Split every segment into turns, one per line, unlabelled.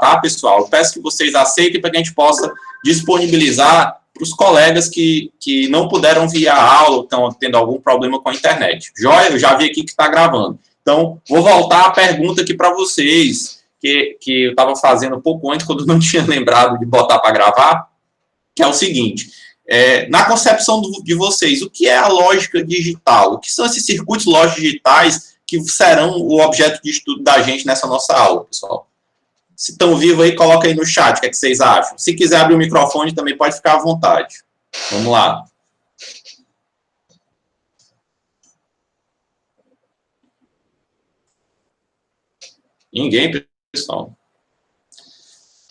tá, pessoal? Eu peço que vocês aceitem para que a gente possa disponibilizar para os colegas que não puderam vir à aula ou estão tendo algum problema com a internet. Joia, eu já vi aqui que está gravando. Então, vou voltar à pergunta aqui para vocês, que eu estava fazendo um pouco antes, quando eu não tinha lembrado de botar para gravar, que é o seguinte: na concepção de vocês, o que é a lógica digital? O que são esses circuitos lógicos digitais que serão o objeto de estudo da gente nessa nossa aula, pessoal? Se estão vivos aí, coloca aí no chat o que é que vocês acham. Se quiser abrir o microfone, também pode ficar à vontade. Vamos lá. Ninguém, pessoal.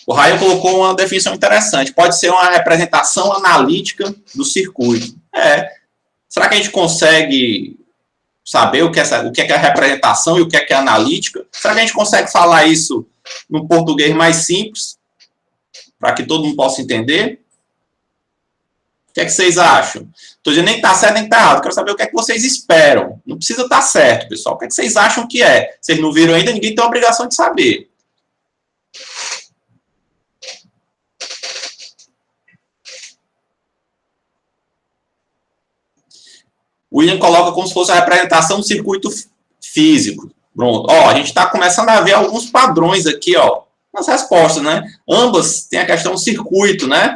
O Raio colocou uma definição interessante. Pode ser uma representação analítica do circuito. Será que a gente consegue saber o que é a representação e o que é a analítica? Será que a gente consegue falar isso num português mais simples, para que todo mundo possa entender? O que é que vocês acham? Estou dizendo nem que está certo nem que está errado. Quero saber o que é que vocês esperam. Não precisa estar certo, pessoal. O que é que vocês acham que é? Vocês não viram ainda, ninguém tem a obrigação de saber. O William coloca como se fosse a representação do circuito físico. Pronto. Ó, a gente está começando a ver alguns padrões aqui, ó, nas respostas, né? Ambas têm a questão do circuito, né?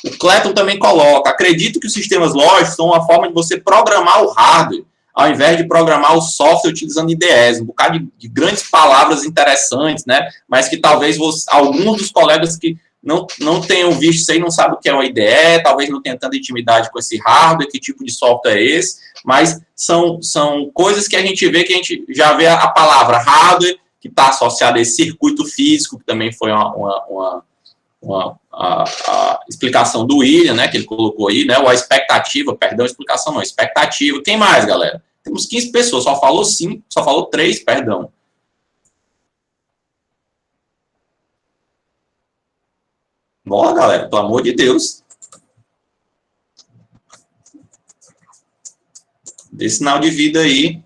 O Clayton também coloca: acredito que os sistemas lógicos são uma forma de você programar o hardware, ao invés de programar o software utilizando IDEs. Um bocado de grandes palavras interessantes, né? Mas que talvez alguns dos colegas que não tenham visto isso aí, não sabem o que é uma IDE, talvez não tenham tanta intimidade com esse hardware, que tipo de software é esse, mas são coisas que a gente vê, que a gente já vê a palavra hardware, que está associada a esse circuito físico, que também foi a explicação do William, né, que ele colocou aí, né, ou a expectativa, perdão, explicação não, expectativa. Quem mais, galera? Temos 15 pessoas, só falou 3, perdão. Bora, galera, pelo amor de Deus. Dê sinal de vida aí.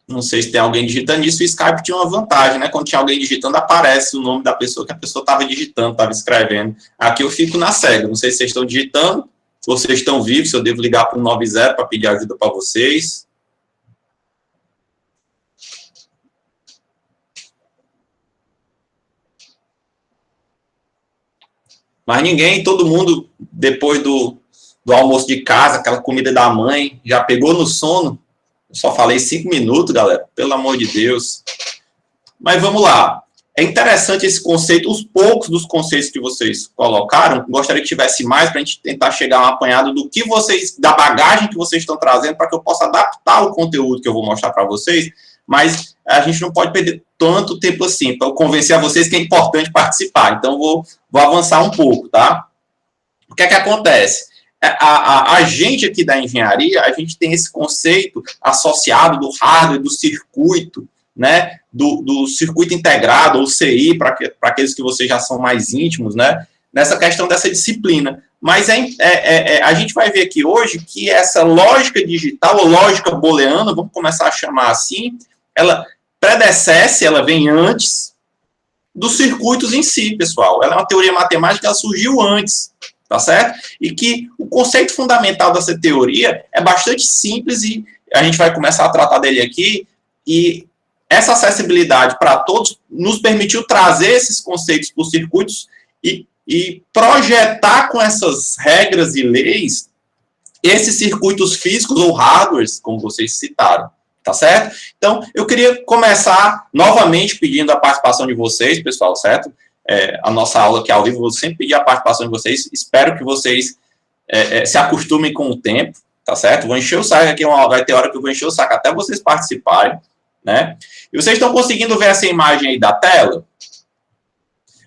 Não sei se tem alguém digitando isso. O Skype tinha uma vantagem, né? Quando tinha alguém digitando, aparece o nome da pessoa que a pessoa estava digitando, estava escrevendo. Aqui eu fico na cega. Não sei se vocês estão digitando, se vocês estão vivos, se eu devo ligar para o 90 para pedir ajuda para vocês. Mas ninguém, todo mundo, depois do almoço de casa, aquela comida da mãe, já pegou no sono. Eu só falei 5 minutos, galera, pelo amor de Deus. Mas vamos lá. É interessante esse conceito, os poucos dos conceitos que vocês colocaram. Gostaria que tivesse mais para a gente tentar chegar a um apanhado do que vocês, da bagagem que vocês estão trazendo, para que eu possa adaptar o conteúdo que eu vou mostrar para vocês. Mas a gente não pode perder tanto tempo assim, para eu convencer a vocês que é importante participar. Então, vou avançar um pouco, tá? O que é que acontece? A gente aqui da engenharia, a gente tem esse conceito associado do hardware, do circuito, né? Do circuito integrado, ou CI, para aqueles que vocês já são mais íntimos, né? Nessa questão dessa disciplina. Mas a gente vai ver aqui hoje que essa lógica digital, ou lógica booleana, vamos começar a chamar assim, ela predecesse, ela vem antes dos circuitos em si, pessoal. Ela é uma teoria matemática, ela surgiu antes, tá certo? E que o conceito fundamental dessa teoria é bastante simples e a gente vai começar a tratar dele aqui. E essa acessibilidade para todos nos permitiu trazer esses conceitos para os circuitos e projetar com essas regras e leis esses circuitos físicos ou hardwares, como vocês citaram. Tá certo? Então, eu queria começar novamente pedindo a participação de vocês, pessoal, certo? A nossa aula aqui ao vivo, eu vou sempre pedir a participação de vocês. Espero que vocês se acostumem com o tempo, tá certo? Vou encher o saco aqui, vai ter hora que eu vou encher o saco até vocês participarem, né? E vocês estão conseguindo ver essa imagem aí da tela?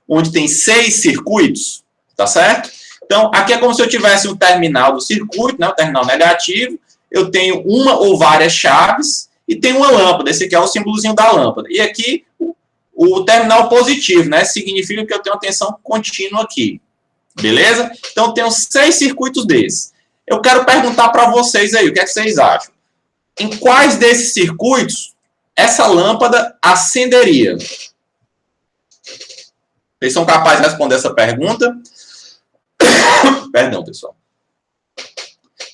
Onde tem 6 circuitos, tá certo? Então, aqui é como se eu tivesse um terminal do circuito, né? Um terminal negativo. Eu tenho uma ou várias chaves e tenho uma lâmpada. Esse aqui é o símbolozinho da lâmpada. E aqui o terminal positivo, né? Significa que eu tenho uma tensão contínua aqui. Beleza? Então, eu tenho 6 circuitos desses. Eu quero perguntar para vocês aí, o que é que vocês acham? Em quais desses circuitos essa lâmpada acenderia? Vocês são capazes de responder essa pergunta? Perdão, pessoal.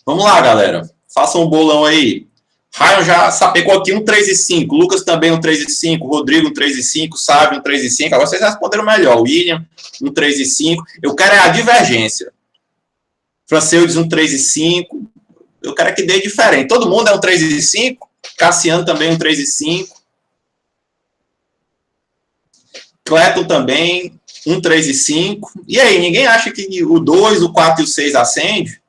Vamos lá, galera. Façam um bolão aí. Ryan já sapecou aqui um 3,5. Lucas também um 3,5. Rodrigo um 3,5. Sávio um 3,5. Agora vocês responderam melhor. William um 3,5. Eu quero é a divergência. Franceudes um 3,5. Eu quero que dê diferente. Todo mundo é um 3,5. Cassiano também um 3,5. Cleton também um 3,5. E aí, ninguém acha que o 2, o 4 e o 6 acende?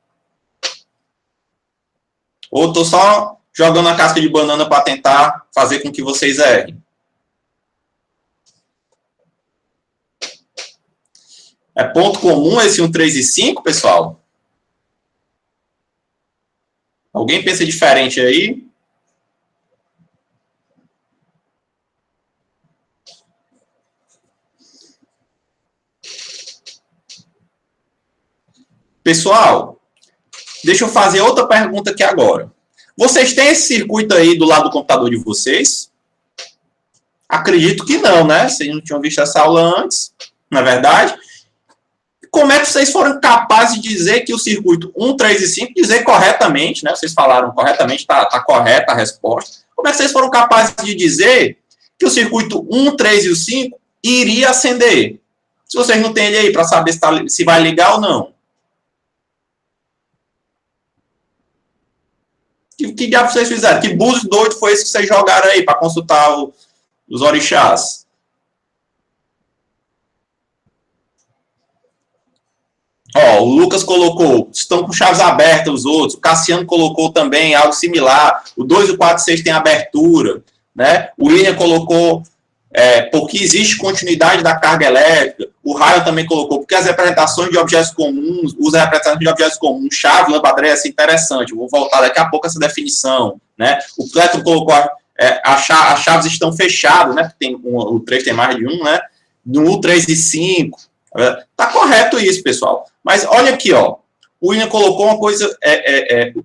Ou estou só jogando a casca de banana para tentar fazer com que vocês errem? É ponto comum esse 1, 3 e 5, pessoal? Alguém pensa diferente aí? Pessoal, deixa eu fazer outra pergunta aqui agora. Vocês têm esse circuito aí do lado do computador de vocês? Acredito que não, né? Vocês não tinham visto essa aula antes, não é verdade? Como é que vocês foram capazes de dizer que o circuito 1, 3 e 5, dizer corretamente, né? Vocês falaram corretamente, está correta a resposta. Como é que vocês foram capazes de dizer que o circuito 1, 3 e o 5 iria acender? Se vocês não têm ele aí para saber se vai ligar ou não. Que diabo vocês fizeram? Que búzios doido foi esse que vocês jogaram aí para consultar os orixás? Ó, o Lucas colocou, estão com chaves abertas os outros. O Cassiano colocou também algo similar. O 2, o 4 e 6 tem abertura. Né? O William colocou porque existe continuidade da carga elétrica. O Ryan também colocou porque as representações de objetos comuns, usa representações de objetos comuns, chave, lâmpada, é interessante. Eu vou voltar daqui a pouco a essa definição. Né? O Cleiton colocou as chaves estão fechadas, né? Tem o 3 tem mais de um, né? No 3 e 5. Tá correto isso, pessoal. Mas olha aqui, ó. O William colocou uma coisa.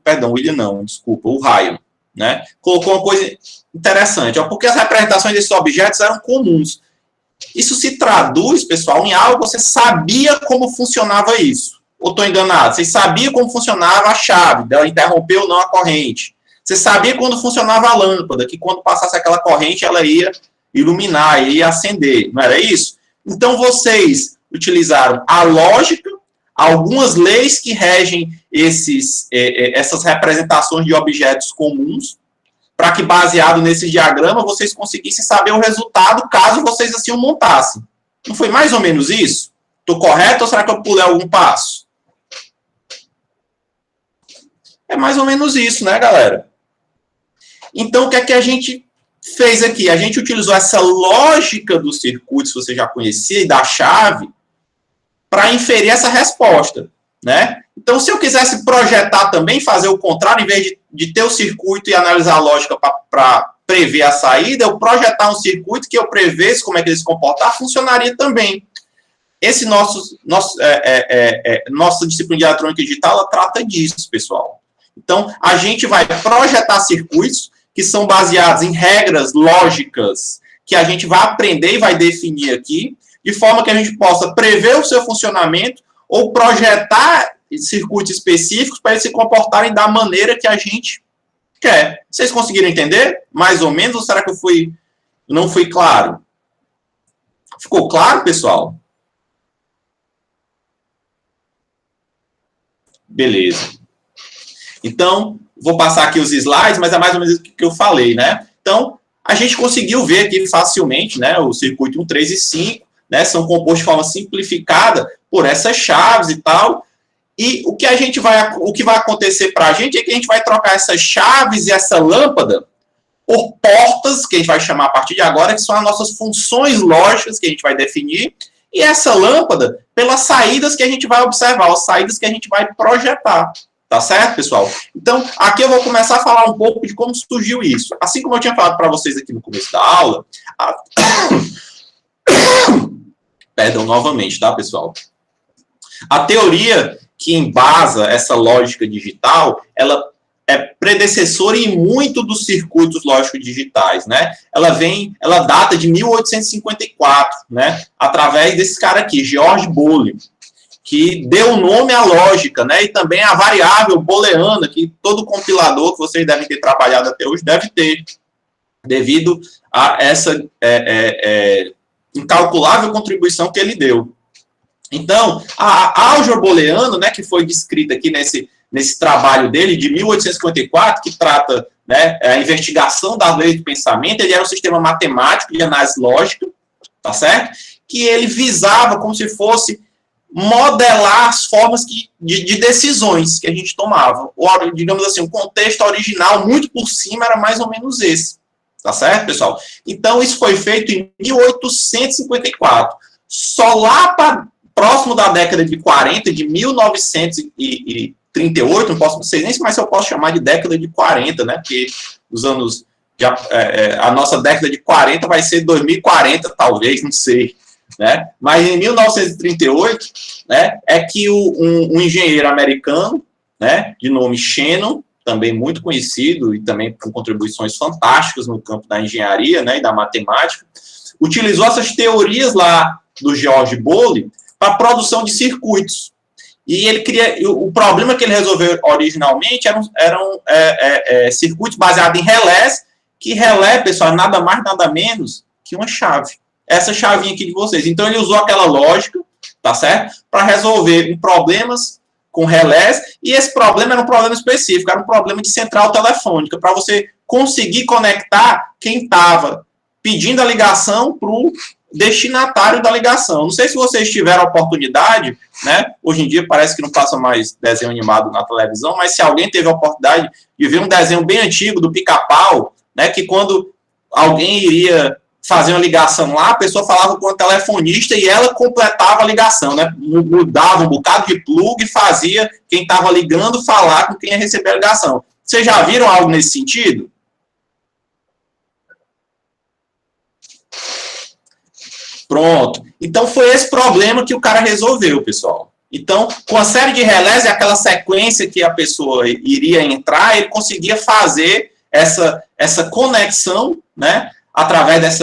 Perdão, o William não, desculpa, o Ryan, né? Colocou uma coisa interessante, ó, porque as representações desses objetos eram comuns. Isso se traduz, pessoal, em algo que você sabia como funcionava isso. Ou estou enganado? Você sabia como funcionava a chave, dela interromper ou não a corrente. Você sabia quando funcionava a lâmpada, que quando passasse aquela corrente ela ia iluminar, ia acender. Não era isso? Então vocês utilizaram a lógica, algumas leis que regem essas representações de objetos comuns, para que, baseado nesse diagrama, vocês conseguissem saber o resultado caso vocês assim o montassem. Não foi mais ou menos isso? Estou correto ou será que eu pulei algum passo? É mais ou menos isso, né, galera? Então, o que é que a gente fez aqui? A gente utilizou essa lógica do circuito, se você já conhecia, e da chave, para inferir essa resposta, né? Então, se eu quisesse projetar também, fazer o contrário, em vez de ter o circuito e analisar a lógica para prever a saída, eu projetar um circuito que eu prevesse como é que ele se comportar, funcionaria também. Esse nossa disciplina de eletrônica digital, ela trata disso, pessoal. Então, a gente vai projetar circuitos que são baseados em regras lógicas que a gente vai aprender e vai definir aqui, de forma que a gente possa prever o seu funcionamento ou projetar circuitos específicos para eles se comportarem da maneira que a gente quer. Vocês conseguiram entender? Mais ou menos? Ou será que não fui claro? Ficou claro, pessoal? Beleza. Então, vou passar aqui os slides, mas é mais ou menos o que eu falei, né? Então, a gente conseguiu ver aqui facilmente, né? O circuito 1, 3 e 5, né? São compostos de forma simplificada por essas chaves e tal. E o que vai acontecer para a gente é que a gente vai trocar essas chaves e essa lâmpada por portas, que a gente vai chamar a partir de agora, que são as nossas funções lógicas que a gente vai definir, e essa lâmpada pelas saídas que a gente vai observar, as saídas que a gente vai projetar. Tá certo, pessoal? Então, aqui eu vou começar a falar um pouco de como surgiu isso. Assim como eu tinha falado para vocês aqui no começo da aula... Perdão, novamente, tá, pessoal? A teoria que embasa essa lógica digital, ela predecessora e muito dos circuitos lógicos digitais, né? Ela data de 1854, né? Através desse cara aqui, George Boole, que deu nome à lógica, né? E também à variável booleana, que todo compilador que vocês devem ter trabalhado até hoje deve ter, devido a essa incalculável contribuição que ele deu. Então, a álgebra booleana, né, que foi descrita aqui nesse trabalho dele, de 1854, que trata, né, a investigação das leis do pensamento, ele era um sistema matemático de análise lógica, tá certo? Que ele visava como se fosse modelar as formas de decisões que a gente tomava. Ou, digamos assim, o contexto original, muito por cima, era mais ou menos esse. Tá certo, pessoal? Então, isso foi feito em 1854. Só lá próximo da década de 40, de 1938, não sei nem se eu posso chamar de década de 40, né? Porque os anos... a nossa década de 40 vai ser 2040, talvez, não sei. Né? Mas em 1938, né, é que um engenheiro americano, né, de nome Shannon, também muito conhecido e também com contribuições fantásticas no campo da engenharia, né, e da matemática, utilizou essas teorias lá do George Boole para a produção de circuitos. E o problema que ele resolveu originalmente eram circuitos baseados em relés, que relé, pessoal, é nada mais, nada menos que uma chave. Essa chavinha aqui de vocês. Então, ele usou aquela lógica, tá certo? Para resolver problemas com relés, e esse problema era um problema específico, era um problema de central telefônica, para você conseguir conectar quem estava pedindo a ligação para o destinatário da ligação. Não sei se vocês tiveram a oportunidade, né? Hoje em dia parece que não passa mais desenho animado na televisão, mas se alguém teve a oportunidade de ver um desenho bem antigo do Pica-Pau, né? Que quando alguém iria fazer uma ligação lá, a pessoa falava com a telefonista e ela completava a ligação, né? Mudava um bocado de plug e fazia quem estava ligando falar com quem ia receber a ligação. Vocês já viram algo nesse sentido? Pronto. Então, foi esse problema que o cara resolveu, pessoal. Então, com a série de relés e aquela sequência que a pessoa iria entrar, ele conseguia fazer essa conexão, né? Através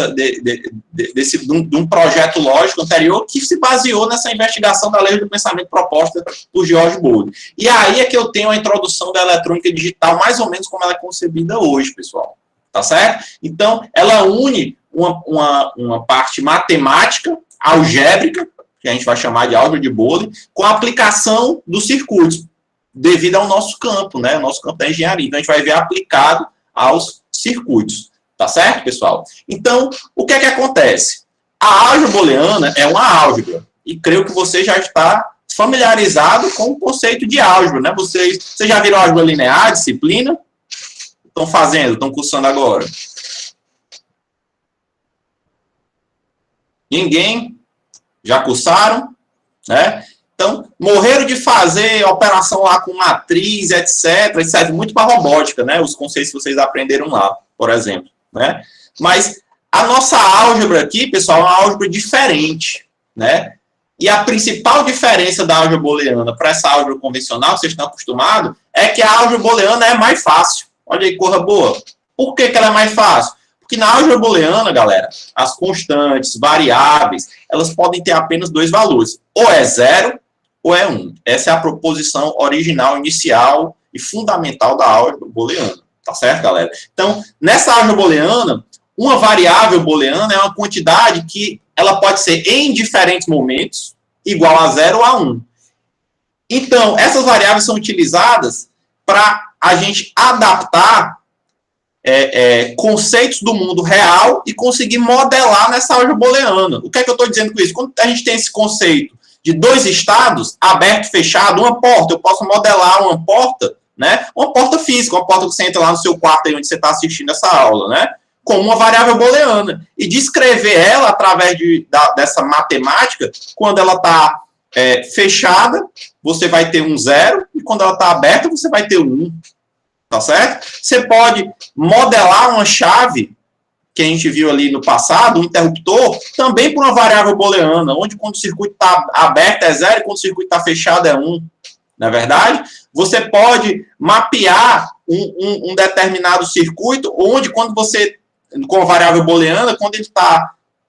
de um projeto lógico anterior que se baseou nessa investigação da lei do pensamento proposta por George Boole. E aí é que eu tenho a introdução da eletrônica digital, mais ou menos como ela é concebida hoje, pessoal. Tá certo? Então, ela une uma parte matemática, algébrica, que a gente vai chamar de álgebra de Boole, com a aplicação dos circuitos, devido ao nosso campo, né? O nosso campo da engenharia. Então, a gente vai ver aplicado aos circuitos. Tá certo, pessoal? Então, o que é que acontece? A álgebra booleana é uma álgebra. E creio que você já está familiarizado com o conceito de álgebra, né? Vocês já viram álgebra linear, disciplina? Estão cursando agora? Ninguém? Já cursaram? Né? Então, morreram de fazer operação lá com matriz, etc. Isso serve muito para robótica, né? Os conceitos que vocês aprenderam lá, por exemplo. Né? Mas a nossa álgebra aqui, pessoal, é uma álgebra diferente, né? E a principal diferença da álgebra booleana para essa álgebra convencional, que vocês estão acostumados, é que a álgebra booleana é mais fácil. Olha aí, corra boa. Por que ela é mais fácil? Porque na álgebra booleana, galera, as constantes, variáveis, elas podem ter apenas dois valores. Ou é 0 ou é 1. Essa é a proposição original, inicial e fundamental da álgebra booleana. Tá certo, galera? Então, nessa álgebra booleana, uma variável booleana é uma quantidade que ela pode ser em diferentes momentos igual a 0 ou a 1. Então, essas variáveis são utilizadas para a gente adaptar conceitos do mundo real e conseguir modelar nessa álgebra booleana. O que é que eu estou dizendo com isso? Quando a gente tem esse conceito de dois estados, aberto e fechado, uma porta, eu posso modelar uma porta, né? Uma porta física, uma porta que você entra lá no seu quarto aí onde você está assistindo essa aula, né? Com uma variável booleana. E descrever ela através dessa matemática, quando ela está fechada, você vai ter um 0, e quando ela está aberta, você vai ter um 1. Tá certo? Você pode modelar uma chave, que a gente viu ali no passado, um interruptor, também por uma variável booleana, onde quando o circuito está aberto é 0 e quando o circuito está fechado é 1. Não é verdade? Você pode mapear um determinado circuito, onde quando você, com a variável booleana, quando ele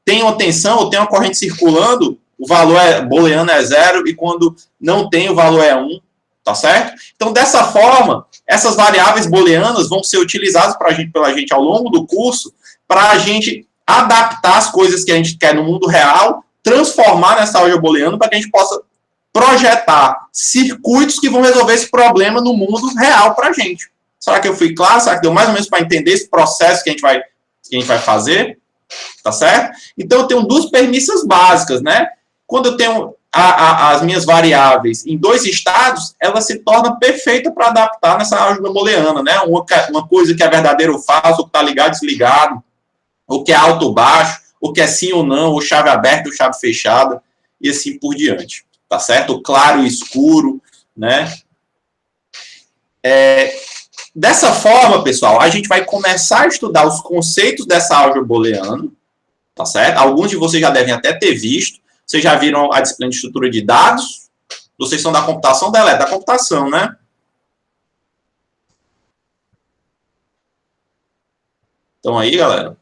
tem uma tensão ou tem uma corrente circulando, o valor booleano é 0, e quando não tem, o valor é 1, tá certo? Então, dessa forma, essas variáveis booleanas vão ser utilizadas pela gente ao longo do curso, para a gente adaptar as coisas que a gente quer no mundo real, transformar nessa álgebra booleana, para que a gente possa projetar circuitos que vão resolver esse problema no mundo real para a gente. Será que eu fui claro? Será que deu mais ou menos para entender esse processo que a gente vai fazer? Tá certo? Então, eu tenho duas premissas básicas, né? Quando eu tenho as minhas variáveis em dois estados, ela se torna perfeita para adaptar nessa álgebra booleana, né? Uma coisa que é verdadeiro ou falso, ou que está ligado, desligado, ou que é alto ou baixo, ou que é sim ou não, ou chave aberta ou chave fechada, e assim por diante. Tá certo? O claro e escuro, né? Dessa forma, pessoal, a gente vai começar a estudar os conceitos dessa álgebra booleana, tá certo? Alguns de vocês já devem até ter visto. Vocês já viram a disciplina de estrutura de dados? Vocês são da computação, da computação, né? Então aí, galera.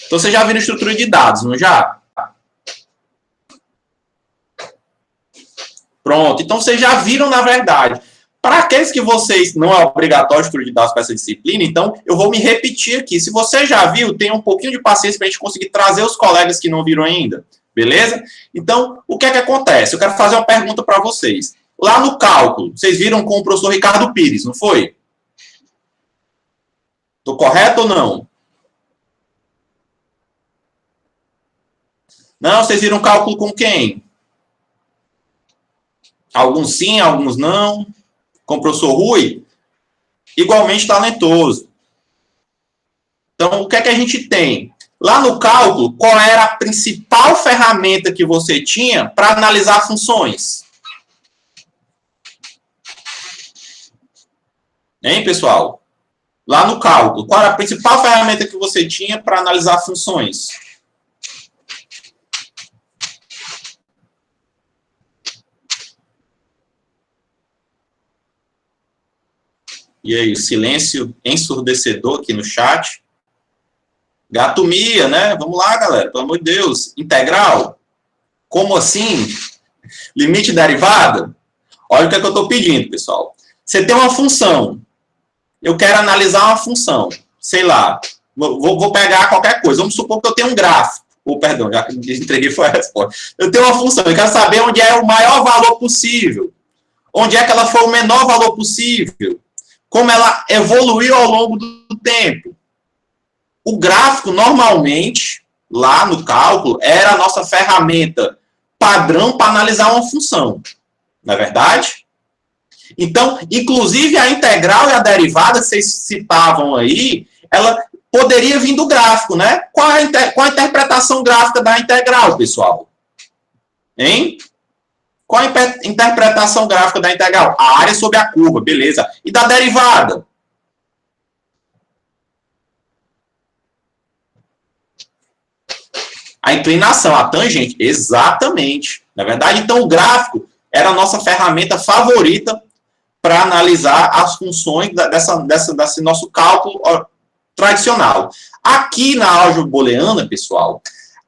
Então vocês já viram estrutura de dados, não já? Pronto. Então vocês já viram, na verdade. Para aqueles que vocês não é obrigatório estrutura de dados para essa disciplina, então eu vou me repetir aqui. Se você já viu, tenha um pouquinho de paciência para a gente conseguir trazer os colegas que não viram ainda. Beleza? Então, o que é que acontece? Eu quero fazer uma pergunta para vocês. Lá no cálculo, vocês viram com o professor Ricardo Pires, não foi? Estou correto ou não? Não, vocês viram cálculo com quem? Alguns sim, alguns não. Com o professor Rui? Igualmente talentoso. Então, o que é que a gente tem? Lá no cálculo, qual era a principal ferramenta que você tinha para analisar funções? Hein, pessoal? Lá no cálculo, qual era a principal ferramenta que você tinha para analisar funções? E aí, o silêncio ensurdecedor aqui no chat. Gato Mia, né? Vamos lá, galera. Pelo amor de Deus. Integral? Como assim? Limite derivada? Olha o que é que eu estou pedindo, pessoal. Você tem uma função. Eu quero analisar uma função. Sei lá. Vou pegar qualquer coisa. Vamos supor que eu tenho um gráfico. Perdão, já entreguei foi a resposta. Eu tenho uma função. Eu quero saber onde é o maior valor possível. Onde é que ela foi o menor valor possível. Como ela evoluiu ao longo do tempo. O gráfico, normalmente, lá no cálculo, era a nossa ferramenta padrão para analisar uma função. Não é verdade? Então, inclusive a integral e a derivada que vocês citavam aí, ela poderia vir do gráfico, né? Qual a interpretação gráfica da integral, pessoal? Hein? Qual a interpretação gráfica da integral? A área sobre a curva, beleza. E da derivada? A inclinação, a tangente, exatamente. Na verdade, então o gráfico era a nossa ferramenta favorita para analisar as funções desse nosso cálculo tradicional. Aqui na álgebra booleana, pessoal,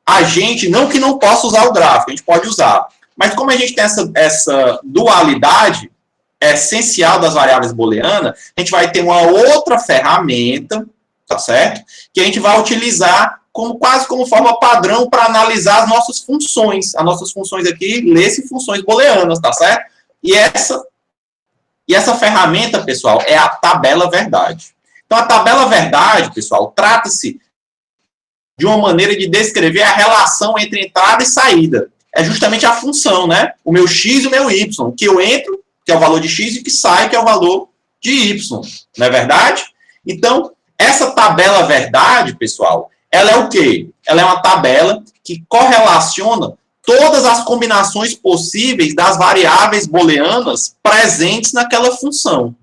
a gente, não que não possa usar o gráfico, a gente pode usar, mas como a gente tem essa dualidade essencial das variáveis booleanas, a gente vai ter uma outra ferramenta, tá certo? Que a gente vai utilizar quase como forma padrão para analisar as nossas funções. As nossas funções aqui, lê-se funções booleanas, tá certo? E essa ferramenta, pessoal, é a tabela verdade. Então, a tabela verdade, pessoal, trata-se de uma maneira de descrever a relação entre entrada e saída. É justamente a função, né? O meu x e o meu y. O que eu entro, que é o valor de x, e o que sai, que é o valor de y. Não é verdade? Então, essa tabela verdade, pessoal, ela é o quê? Ela é uma tabela que correlaciona todas as combinações possíveis das variáveis booleanas presentes naquela função.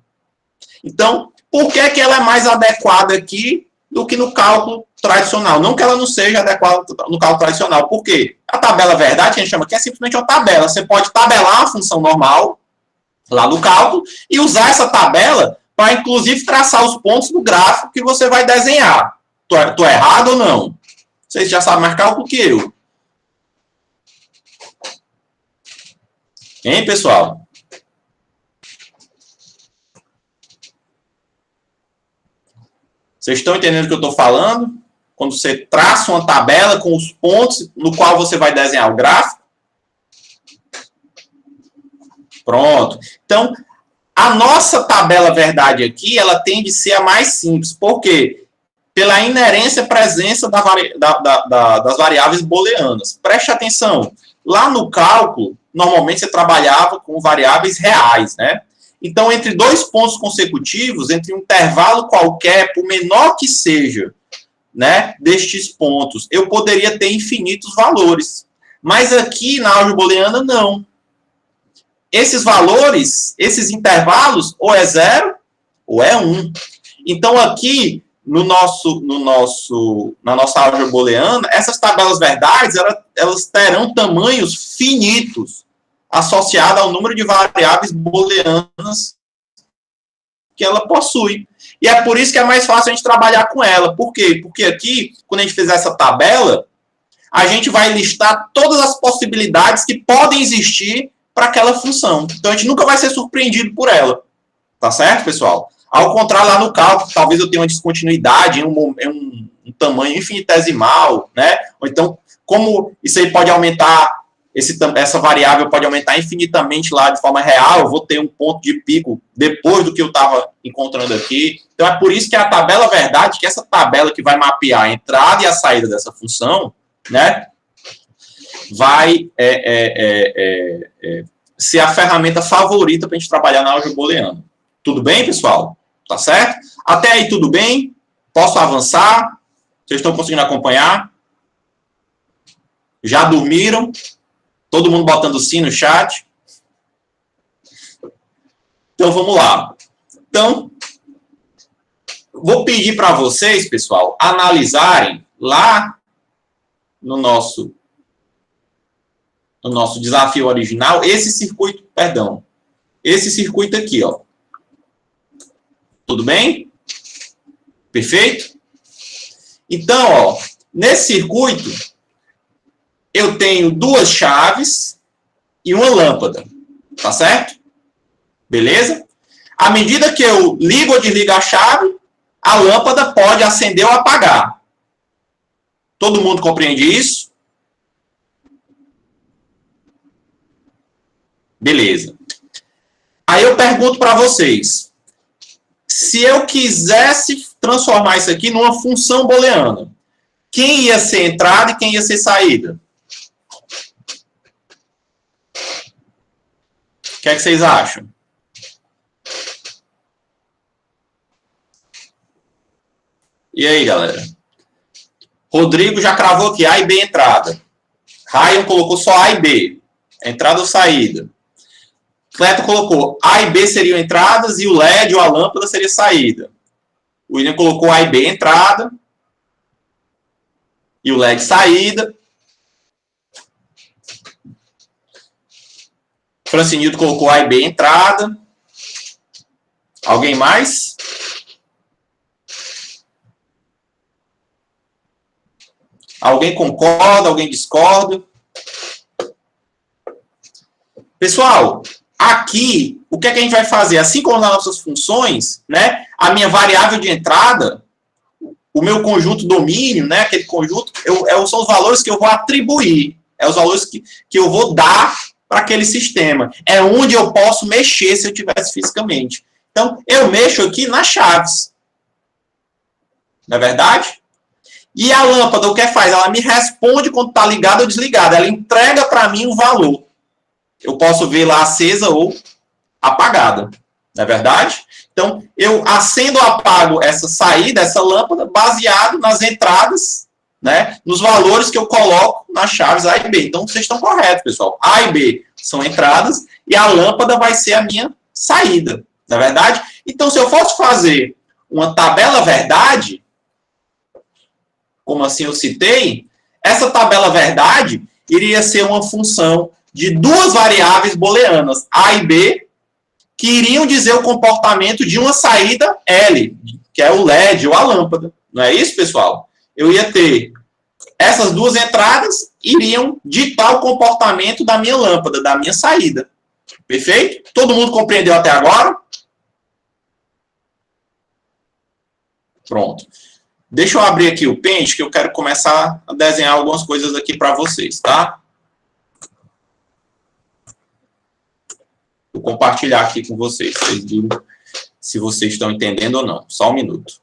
Então, por que ela é mais adequada aqui do que no cálculo tradicional? Não que ela não seja adequada no cálculo tradicional. Por quê? A tabela verdade, que a gente chama aqui, é simplesmente uma tabela. Você pode tabelar uma função normal lá no cálculo e usar essa tabela para, inclusive, traçar os pontos do gráfico que você vai desenhar. Tô errado ou não? Vocês já sabem mais cálculo que eu. Hein, pessoal? Vocês estão entendendo o que eu estou falando? Quando você traça uma tabela com os pontos no qual você vai desenhar o gráfico. Pronto. Então, a nossa tabela verdade aqui, ela tende a ser a mais simples. Por quê? Pela inerência presença das variáveis booleanas. Preste atenção. Lá no cálculo, normalmente você trabalhava com variáveis reais, né? Então, entre dois pontos consecutivos, entre um intervalo qualquer, por menor que seja, né, destes pontos, eu poderia ter infinitos valores. Mas aqui na álgebra booleana, não. Esses valores, esses intervalos, ou é 0 ou é 1. Então, aqui, na nossa álgebra booleana, essas tabelas verdades, elas terão tamanhos finitos, associados ao número de variáveis booleanas que ela possui. E é por isso que é mais fácil a gente trabalhar com ela. Por quê? Porque aqui, quando a gente fizer essa tabela, a gente vai listar todas as possibilidades que podem existir para aquela função. Então, a gente nunca vai ser surpreendido por ela. Tá certo, pessoal? Ao contrário, lá no cálculo, talvez eu tenha uma descontinuidade em um tamanho infinitesimal, né? Ou então, como isso aí pode aumentar, essa variável pode aumentar infinitamente lá de forma real, eu vou ter um ponto de pico depois do que eu estava encontrando aqui. Então, é por isso que a tabela verdade, que essa tabela que vai mapear a entrada e a saída dessa função, né, vai ser a ferramenta favorita para a gente trabalhar na álgebra booleana. Tudo bem, pessoal? Tá certo? Até aí tudo bem? Posso avançar? Vocês estão conseguindo acompanhar? Já dormiram? Todo mundo botando sim no chat? Então, vamos lá. Então, vou pedir para vocês, pessoal, analisarem lá no nosso desafio original, esse circuito aqui, ó. Tudo bem? Perfeito? Então, ó, nesse circuito, eu tenho duas chaves e uma lâmpada. Tá certo? Beleza? À medida que eu ligo ou desligo a chave, a lâmpada pode acender ou apagar. Todo mundo compreende isso? Beleza. Aí eu pergunto para vocês, se eu quisesse transformar isso aqui numa função booleana, quem ia ser entrada e quem ia ser saída? O que é que vocês acham? E aí, galera? Rodrigo já cravou aqui A e B entrada. Ryan colocou só A e B. Entrada ou saída? Cleto colocou A e B seriam entradas e o LED ou a lâmpada seria saída. O William colocou A e B entrada e o LED saída. Francinildo colocou A e B entrada. Alguém mais? Alguém concorda? Alguém discorda? Pessoal, aqui, o que é que a gente vai fazer? Assim como nas nossas funções, né? A minha variável de entrada, o meu conjunto domínio, né? Aquele conjunto, são os valores que eu vou atribuir. É os valores que eu vou dar para aquele sistema. É onde eu posso mexer se eu tivesse fisicamente. Então, eu mexo aqui nas chaves. Não é verdade? E a lâmpada, o que faz? Ela me responde quando está ligada ou desligada. Ela entrega para mim um valor. Eu posso ver lá acesa ou apagada. Não é verdade? Então, eu acendo ou apago essa saída, essa lâmpada, baseado nas entradas, né, nos valores que eu coloco nas chaves A e B. Então, vocês estão corretos, pessoal. A e B são entradas e a lâmpada vai ser a minha saída. Não é verdade? Então, se eu fosse fazer uma tabela verdade, como assim eu citei, essa tabela verdade iria ser uma função de duas variáveis booleanas, A e B, que iriam dizer o comportamento de uma saída L, que é o LED ou a lâmpada. Não é isso, pessoal? Eu ia ter essas duas entradas, iriam ditar o comportamento da minha lâmpada, da minha saída. Perfeito? Todo mundo compreendeu até agora? Pronto. Deixa eu abrir aqui o Paint, que eu quero começar a desenhar algumas coisas aqui para vocês, tá? Vou compartilhar aqui com vocês, vocês digam se vocês estão entendendo ou não. Só um minuto.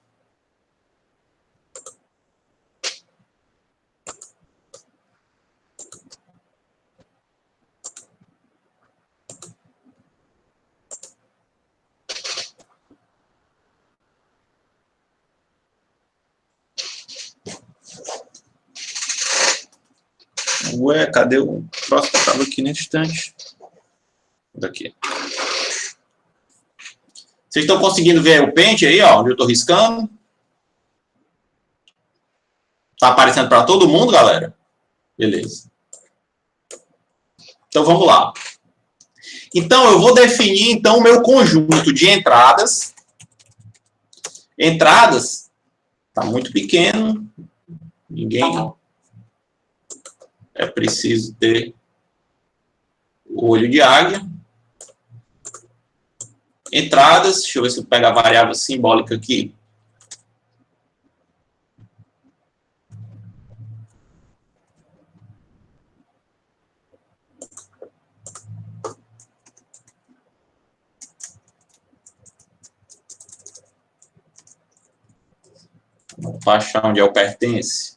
Ué, cadê o próximo que estava aqui nesse instante? Daqui. Vocês estão conseguindo ver o pente aí, ó, onde eu estou riscando? Está aparecendo para todo mundo, galera? Beleza. Então, vamos lá. Então, eu vou definir, então, o meu conjunto de entradas. Entradas, está muito pequeno. Ninguém... É preciso ter o olho de águia. Entradas, deixa eu ver se eu pego a variável simbólica aqui. Vou achar onde é o pertence.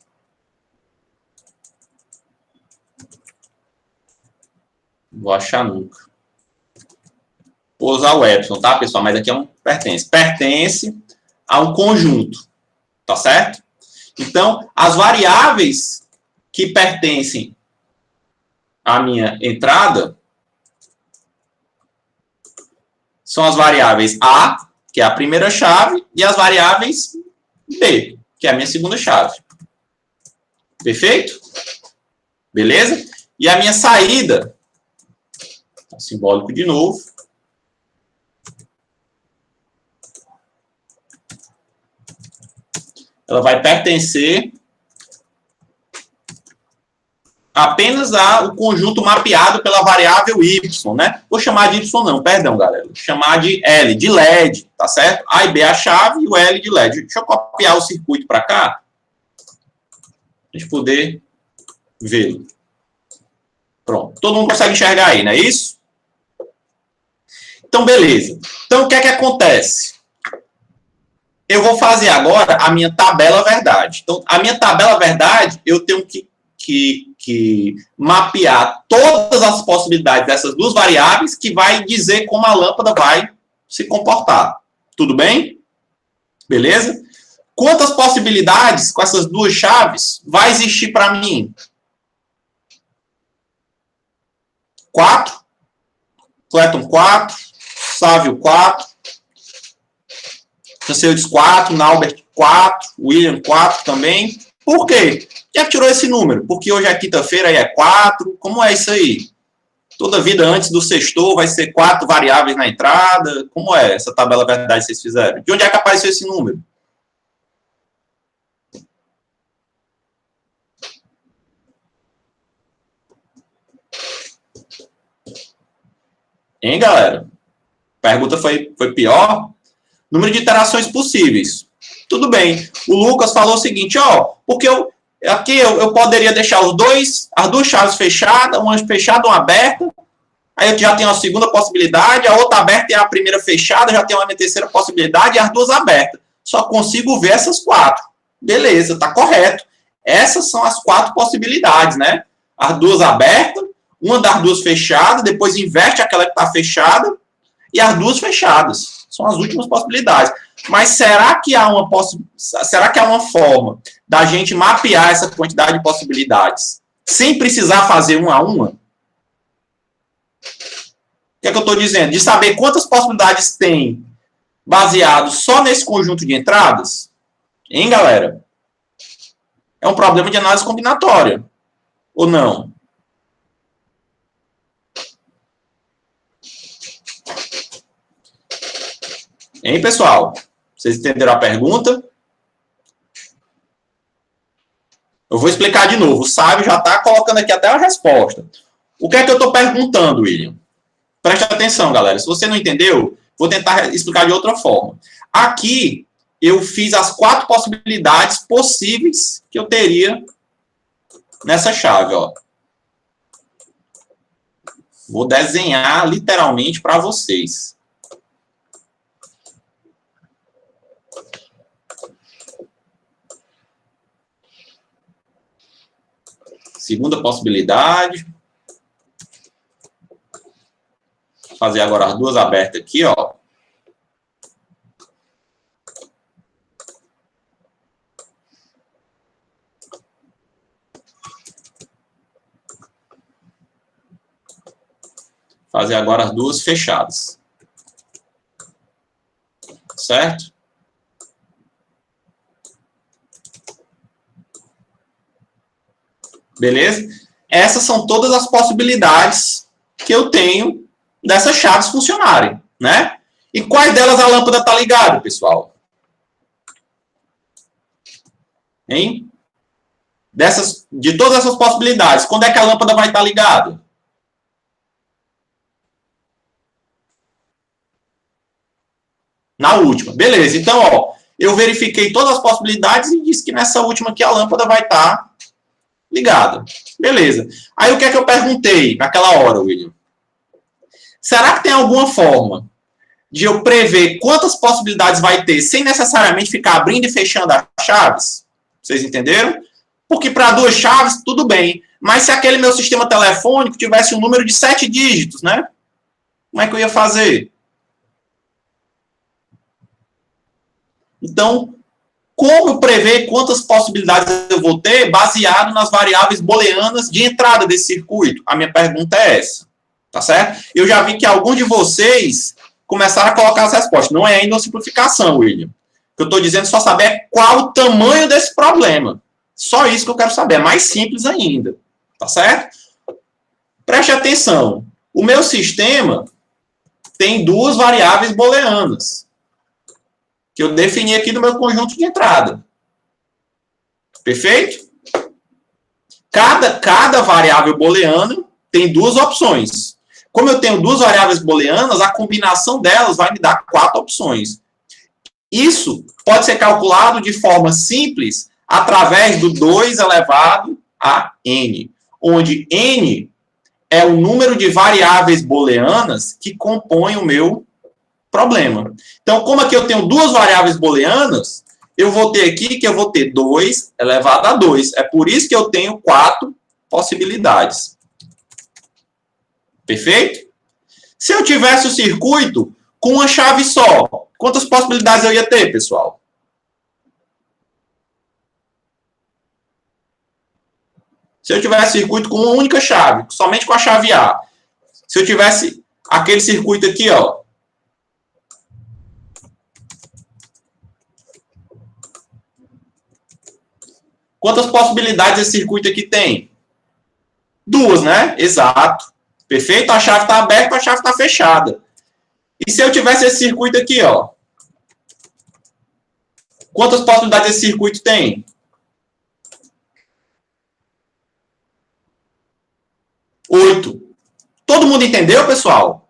Vou achar nunca. Vou usar o epsilon, tá, pessoal? Mas aqui é um pertence. Pertence a um conjunto, tá certo? Então, as variáveis que pertencem à minha entrada são as variáveis A, que é a primeira chave, e as variáveis B, que é a minha segunda chave. Perfeito? Beleza? E a minha saída, simbólico de novo, ela vai pertencer apenas ao conjunto mapeado pela variável y, né? Vou chamar de y não, perdão, galera. Vou chamar de L, de LED, tá certo? A e B é a chave e o L de LED. Deixa eu copiar o circuito para cá, para a gente poder vê-lo. Pronto. Todo mundo consegue enxergar aí, não é isso? Então, beleza. Então, o que é que acontece? Eu vou fazer agora a minha tabela verdade. Então, a minha tabela verdade, eu tenho que mapear todas as possibilidades dessas duas variáveis que vai dizer como a lâmpada vai se comportar. Tudo bem? Beleza? Quantas possibilidades com essas duas chaves vai existir para mim? 4. Clayton 4. Sávio 4. Chanceudes 4. Naubert 4. William 4 também. Por quê? Já tirou esse número? Porque hoje é quinta-feira e é 4. Como é isso aí? Toda vida antes do sextou vai ser 4 variáveis na entrada. Como é essa tabela verdade que vocês fizeram? De onde é que apareceu esse número? Hein, galera? A pergunta foi pior? Número de iterações possíveis. Tudo bem. O Lucas falou o seguinte, ó, porque aqui eu poderia deixar as duas chaves fechadas, uma fechada, uma aberta, aí eu já tenho a segunda possibilidade, a outra aberta e a primeira fechada, já tenho a minha terceira possibilidade e as duas abertas. Só consigo ver essas 4. Beleza, tá correto. Essas são as 4 possibilidades, né? As duas abertas, uma das duas fechadas, depois inverte aquela que está fechada e as duas fechadas. São as últimas possibilidades. Mas será que há uma forma da gente mapear essa quantidade de possibilidades sem precisar fazer uma a uma? O que é que eu estou dizendo? De saber quantas possibilidades tem baseado só nesse conjunto de entradas? Hein, galera? É um problema de análise combinatória. Ou não? Hein, pessoal? Vocês entenderam a pergunta? Eu vou explicar de novo. O Sábio já está colocando aqui até a resposta. O que é que eu estou perguntando, William? Preste atenção, galera. Se você não entendeu, vou tentar explicar de outra forma. Aqui, eu fiz as 4 possibilidades possíveis que eu teria nessa chave, ó. Vou desenhar literalmente para vocês. Segunda possibilidade. Vou fazer agora as duas abertas aqui, ó. Fazer agora as duas fechadas. Certo? Beleza? Essas são todas as possibilidades que eu tenho dessas chaves funcionarem, né? E quais delas a lâmpada está ligada, pessoal? Hein? De todas essas possibilidades, quando é que a lâmpada vai estar ligada? Na última. Beleza. Então, ó, eu verifiquei todas as possibilidades e disse que nessa última aqui a lâmpada vai estar ligada. Beleza. Aí o que é que eu perguntei naquela hora, William? Será que tem alguma forma de eu prever quantas possibilidades vai ter sem necessariamente ficar abrindo e fechando as chaves? Vocês entenderam? Porque para 2 chaves, tudo bem. Mas se aquele meu sistema telefônico tivesse um número de 7 dígitos, né? Como é que eu ia fazer? Então, como prever quantas possibilidades eu vou ter baseado nas variáveis booleanas de entrada desse circuito? A minha pergunta é essa. Tá certo? Eu já vi que alguns de vocês começaram a colocar as respostas. Não é ainda uma simplificação, William. O que eu estou dizendo é só saber é qual o tamanho desse problema. Só isso que eu quero saber. É mais simples ainda. Tá certo? Preste atenção. O meu sistema tem 2 variáveis booleanas que eu defini aqui no meu conjunto de entrada. Perfeito? Cada variável booleana tem 2 opções. Como eu tenho 2 variáveis booleanas, a combinação delas vai me dar 4 opções. Isso pode ser calculado de forma simples através do 2 elevado a n, onde n é o número de variáveis booleanas que compõem o meu problema. Então, como aqui eu tenho 2 variáveis booleanas, eu vou ter aqui que eu vou ter 2 elevado a 2. É por isso que eu tenho 4 possibilidades. Perfeito? Se eu tivesse o circuito com uma chave só, quantas possibilidades eu ia ter, pessoal? Se eu tivesse circuito com uma única chave, somente com a chave A. Se eu tivesse aquele circuito aqui, ó. Quantas possibilidades esse circuito aqui tem? 2, né? Exato. Perfeito? A chave está aberta, a chave está fechada. E se eu tivesse esse circuito aqui, ó? Quantas possibilidades esse circuito tem? 8. Todo mundo entendeu, pessoal?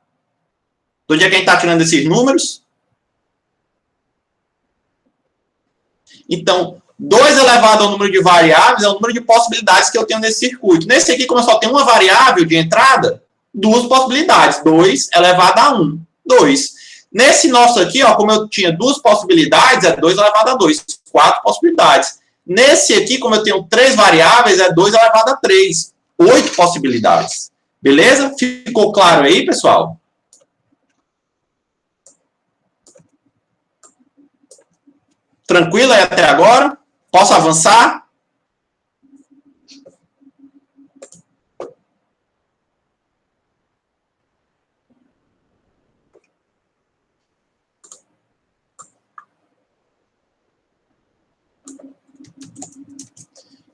Do dia que a gente está tirando esses números? Então, 2 elevado ao número de variáveis é o número de possibilidades que eu tenho nesse circuito. Nesse aqui, como eu só tenho uma variável de entrada, 2 possibilidades. 2 elevado a 1. 2. Nesse nosso aqui, ó, como eu tinha 2 possibilidades, é 2 elevado a 2. 4 possibilidades. Nesse aqui, como eu tenho 3 variáveis, é 2 elevado a 3. 8 possibilidades. Beleza? Ficou claro aí, pessoal? Tranquilo aí até agora? Posso avançar?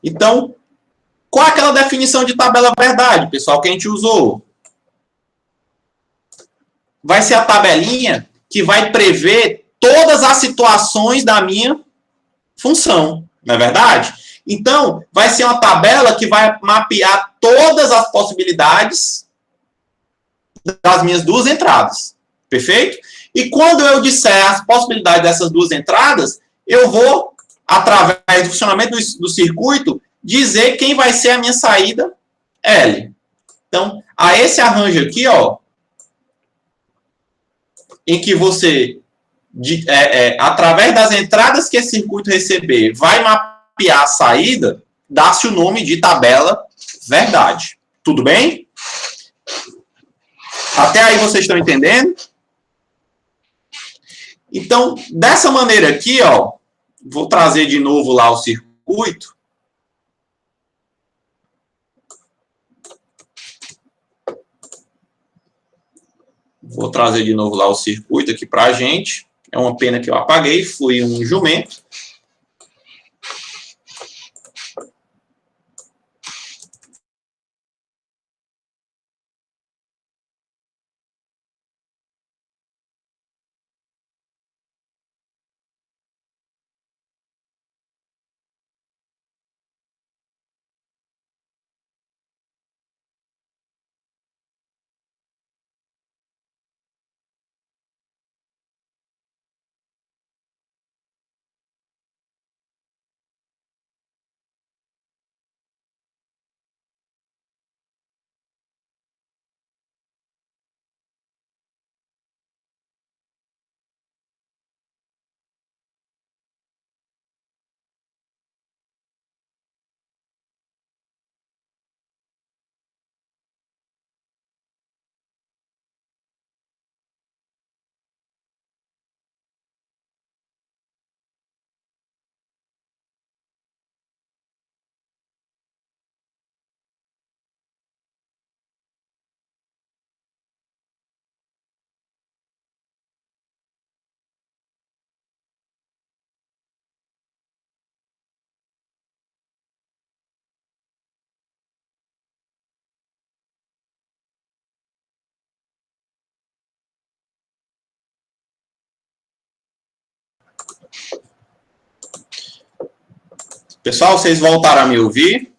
Então, qual é aquela definição de tabela verdade, pessoal, que a gente usou? Vai ser a tabelinha que vai prever todas as situações da minha função, não é verdade? Então, vai ser uma tabela que vai mapear todas as possibilidades das minhas duas entradas, perfeito? E quando eu disser as possibilidades dessas duas entradas, eu vou, através do funcionamento do circuito, dizer quem vai ser a minha saída L. Então, a esse arranjo aqui, ó, em que você, através das entradas que esse circuito receber, vai mapear a saída, dá-se o nome de tabela verdade. Tudo bem? Até aí vocês estão entendendo? Então, dessa maneira aqui, ó, vou trazer de novo lá o circuito. Vou trazer de novo lá o circuito aqui para a gente. É uma pena que eu apaguei, fui um jumento. Pessoal, vocês voltaram a me ouvir?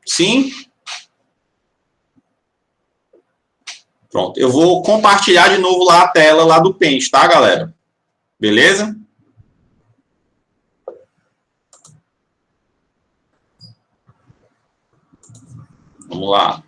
Sim? Pronto. Eu vou compartilhar de novo lá a tela lá do Paint, tá, galera? Beleza? Vamos lá.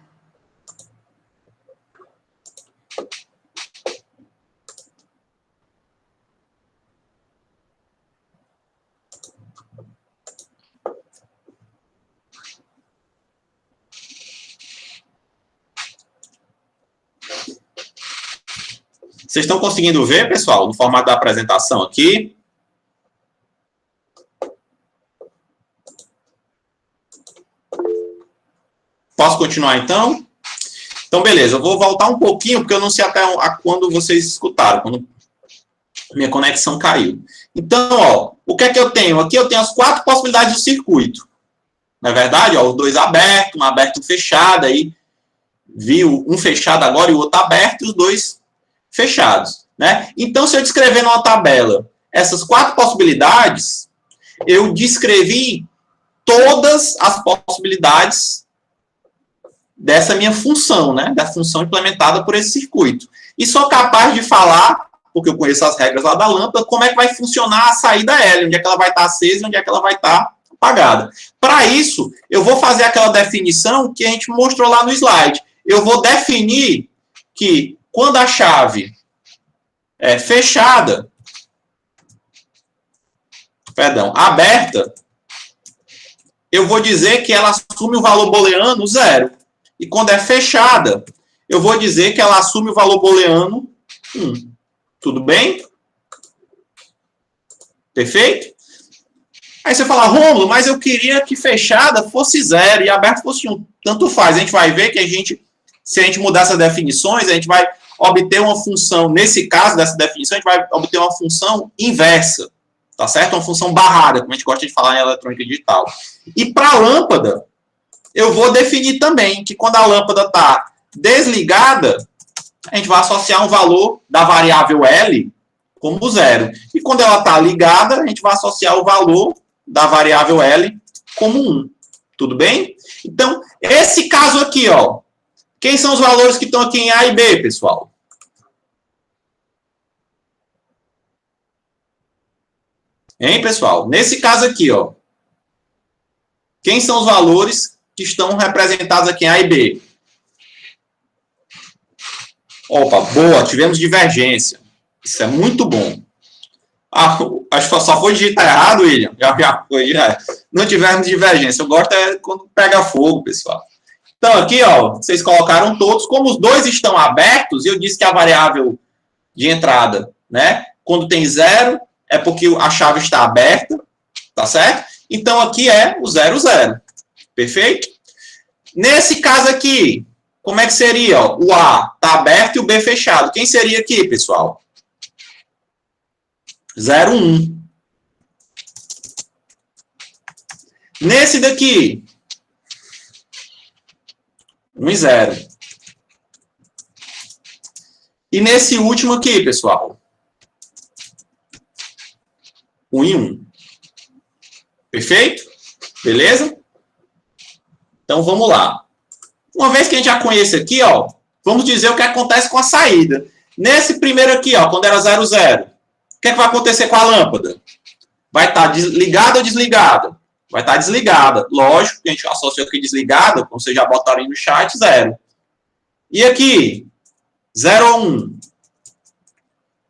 Vocês estão conseguindo ver, pessoal, no formato da apresentação aqui? Posso continuar, então? Então, beleza. Eu vou voltar um pouquinho, porque eu não sei até quando vocês escutaram, quando minha conexão caiu. Então, ó, o que é que eu tenho? Aqui eu tenho as 4 possibilidades do circuito. Na verdade, ó, os 2 abertos, um aberto e um fechado, aí viu um fechado agora e o outro aberto, e os 2 fechados, né? Então, se eu descrever numa tabela essas 4 possibilidades, eu descrevi todas as possibilidades dessa minha função, né? Da função implementada por esse circuito. E sou capaz de falar, porque eu conheço as regras lá da lâmpada, como é que vai funcionar a saída L, onde é que ela vai estar acesa e onde é que ela vai estar apagada. Para isso, eu vou fazer aquela definição que a gente mostrou lá no slide. Eu vou definir que quando a chave é fechada, aberta, eu vou dizer que ela assume o valor booleano 0. E quando é fechada, eu vou dizer que ela assume o valor booleano 1. Tudo bem? Perfeito? Aí você fala, Rômulo, mas eu queria que fechada fosse 0 e aberta fosse 1. Tanto faz. A gente vai ver que se a gente mudar essas definições, a gente vai obter uma função, nesse caso dessa definição, a gente vai obter uma função inversa. Tá certo? Uma função barrada, como a gente gosta de falar em eletrônica digital. E para a lâmpada, eu vou definir também que quando a lâmpada está desligada, a gente vai associar um valor da variável L como 0. E quando ela está ligada, a gente vai associar o valor da variável L como 1. Tudo bem? Então, esse caso aqui, ó. Quem são os valores que estão aqui em A e B, pessoal? Hein, pessoal? Nesse caso aqui, ó. Quem são os valores que estão representados aqui em A e B? Opa, boa, tivemos divergência. Isso é muito bom. Ah, acho que só foi digitar errado, William. Já foi, já. Não tivemos divergência. Eu gosto é quando pega fogo, pessoal. Então, aqui, ó, vocês colocaram todos. Como os dois estão abertos, eu disse que a variável de entrada, né? Quando tem 0, é porque a chave está aberta, tá certo? Então, aqui é o 0, 0. Perfeito? Nesse caso aqui, como é que seria? Ó? O A está aberto e o B fechado. Quem seria aqui, pessoal? 0, 1. Nesse daqui, 1 e 0. E nesse último aqui, pessoal, 1 e 1. Perfeito? Beleza? Então, vamos lá. Uma vez que a gente já conhece aqui, ó, vamos dizer o que acontece com a saída. Nesse primeiro aqui, ó, quando era 0, 0, o que é que vai acontecer com a lâmpada? Vai estar ligada ou desligada? Vai estar desligada. Lógico que a gente associou aqui desligada, como vocês já botaram aí no chat, 0. E aqui, 0 ou 1?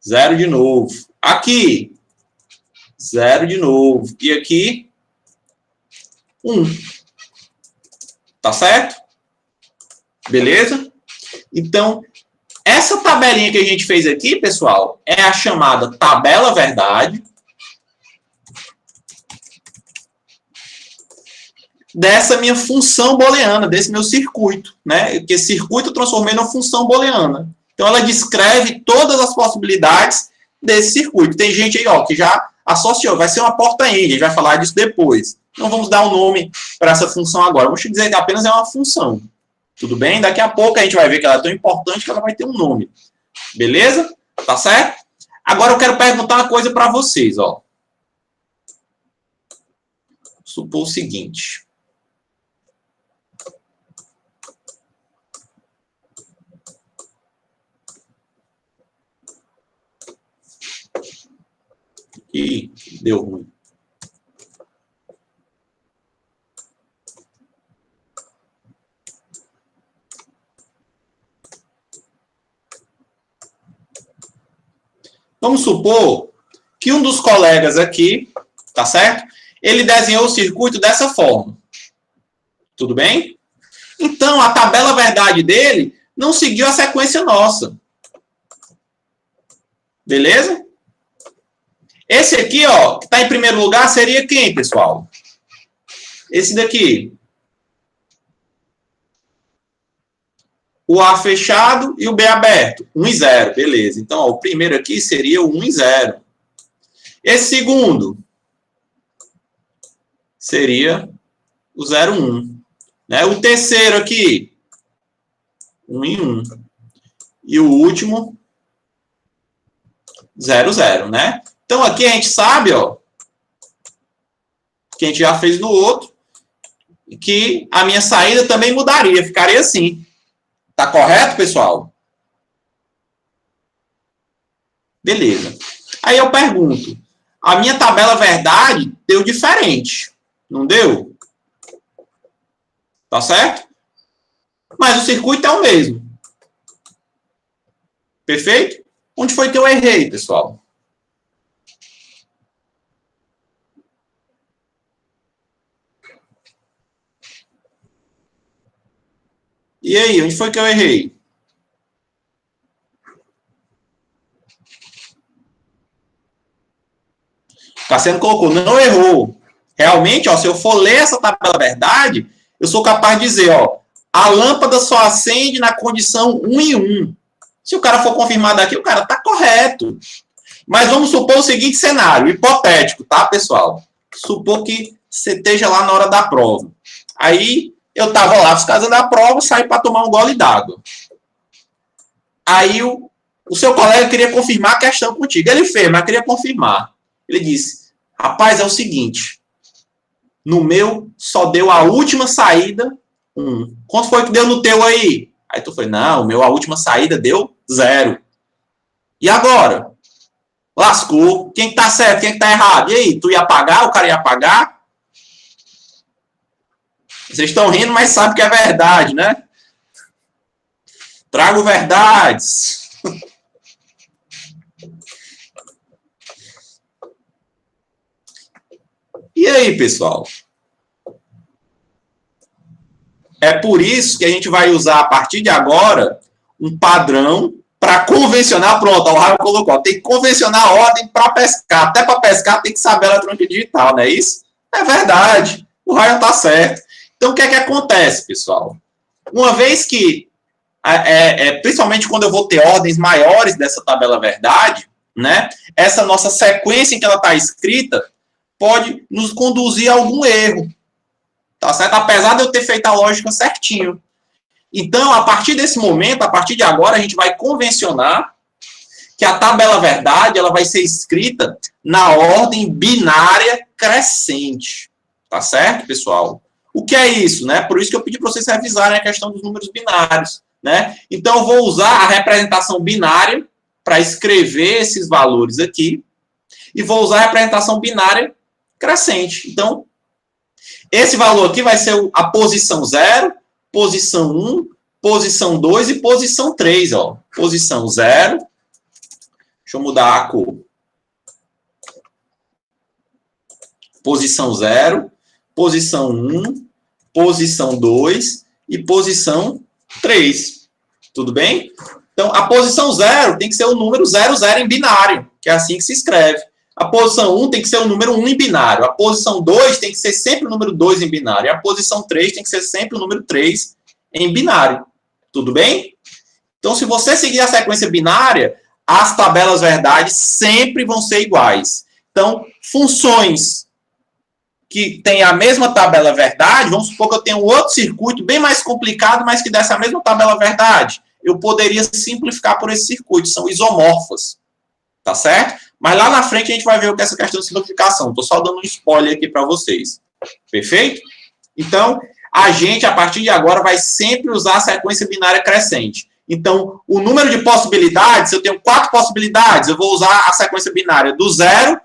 0 de novo. Aqui, 0 de novo. E aqui, 1. Tá certo? Beleza? Então, essa tabelinha que a gente fez aqui, pessoal, é a chamada tabela verdade dessa minha função booleana, desse meu circuito, né? Porque circuito eu transformei numa função booleana. Então, ela descreve todas as possibilidades desse circuito. Tem gente aí, ó, que já associou. Vai ser uma porta-end, a gente vai falar disso depois. Não vamos dar um nome para essa função agora. Vamos dizer que apenas é uma função. Tudo bem? Daqui a pouco a gente vai ver que ela é tão importante que ela vai ter um nome. Beleza? Tá certo? Agora eu quero perguntar uma coisa para vocês, ó. Supor o seguinte. Ih, deu ruim. Vamos supor que um dos colegas aqui, tá certo? Ele desenhou o circuito dessa forma. Tudo bem? Então, a tabela verdade dele não seguiu a sequência nossa. Beleza? Esse aqui, ó, que está em primeiro lugar, seria quem, pessoal? Esse daqui. O A fechado e o B aberto. 1 e 0, beleza. Então, ó, o primeiro aqui seria o 1 e 0. Esse segundo seria o 0, 1. Né? O terceiro aqui, 1 e 1. E o último, 0, 0, né? Então, aqui a gente sabe, ó, que a gente já fez no outro, que a minha saída também mudaria, ficaria assim. Tá correto, pessoal? Beleza. Aí eu pergunto, a minha tabela verdade deu diferente, não deu? Tá certo? Mas o circuito é o mesmo. Perfeito? Onde foi que eu errei, pessoal? E aí, onde foi que eu errei? Cassiano colocou, não errou. Realmente, ó, se eu for ler essa tabela verdade, eu sou capaz de dizer, ó, a lâmpada só acende na condição 1 e 1. Se o cara for confirmar daqui, o cara tá correto. Mas vamos supor o seguinte cenário, hipotético, tá, pessoal? Supor que você esteja lá na hora da prova. Aí, eu tava lá fazendo a prova, saí para tomar um gole d'água. Aí o seu colega queria confirmar a questão contigo. Ele fez, mas queria confirmar. Ele disse, rapaz, é o seguinte, no meu só deu a última saída 1. Quanto foi que deu no teu aí? Aí tu foi, não, o meu a última saída deu 0. E agora? Lascou. Quem que tá certo, quem que tá errado? E aí, tu ia pagar? O cara ia pagar? Vocês estão rindo, mas sabem que é verdade, né? Trago verdades. E aí, pessoal? É por isso que a gente vai usar, a partir de agora, um padrão para convencionar. Pronto, o Raio colocou. Tem que convencionar a ordem para pescar. Até para pescar tem que saber a eletrônica digital, não é isso? É verdade. O Raio está certo. Então, o que é que acontece, pessoal? Uma vez que, principalmente quando eu vou ter ordens maiores dessa tabela verdade, né, essa nossa sequência em que ela está escrita pode nos conduzir a algum erro. Tá certo? Apesar de eu ter feito a lógica certinho. Então, a partir desse momento, a partir de agora, a gente vai convencionar que a tabela verdade ela vai ser escrita na ordem binária crescente. Tá certo, pessoal? O que é isso, né? Por isso que eu pedi para vocês revisarem a questão dos números binários, né? Então, eu vou usar a representação binária para escrever esses valores aqui e vou usar a representação binária crescente. Então, esse valor aqui vai ser a posição 0, posição 1, posição 2 e posição 3. Ó. Posição 0. Deixa eu mudar a cor. Posição 0, posição 1, posição 2 e posição 3. Tudo bem? Então, a posição 0 tem que ser o número 00 em binário, que é assim que se escreve. A posição 1 tem que ser o número 1 em binário. A posição 2 tem que ser sempre o número 2 em binário. E a posição 3 tem que ser sempre o número 3 em binário. Tudo bem? Então, se você seguir a sequência binária, as tabelas verdades sempre vão ser iguais. Então, funções que têm a mesma tabela verdade, vamos supor que eu tenho um outro circuito bem mais complicado, mas que desse a mesma tabela verdade. Eu poderia simplificar por esse circuito. São isomorfas. Tá certo? Mas lá na frente a gente vai ver o que é essa questão de simplificação. Estou só dando um spoiler aqui para vocês. Perfeito? Então, a gente, a partir de agora, vai sempre usar a sequência binária crescente. Então, o número de possibilidades, se eu tenho 4 possibilidades, eu vou usar a sequência binária do 0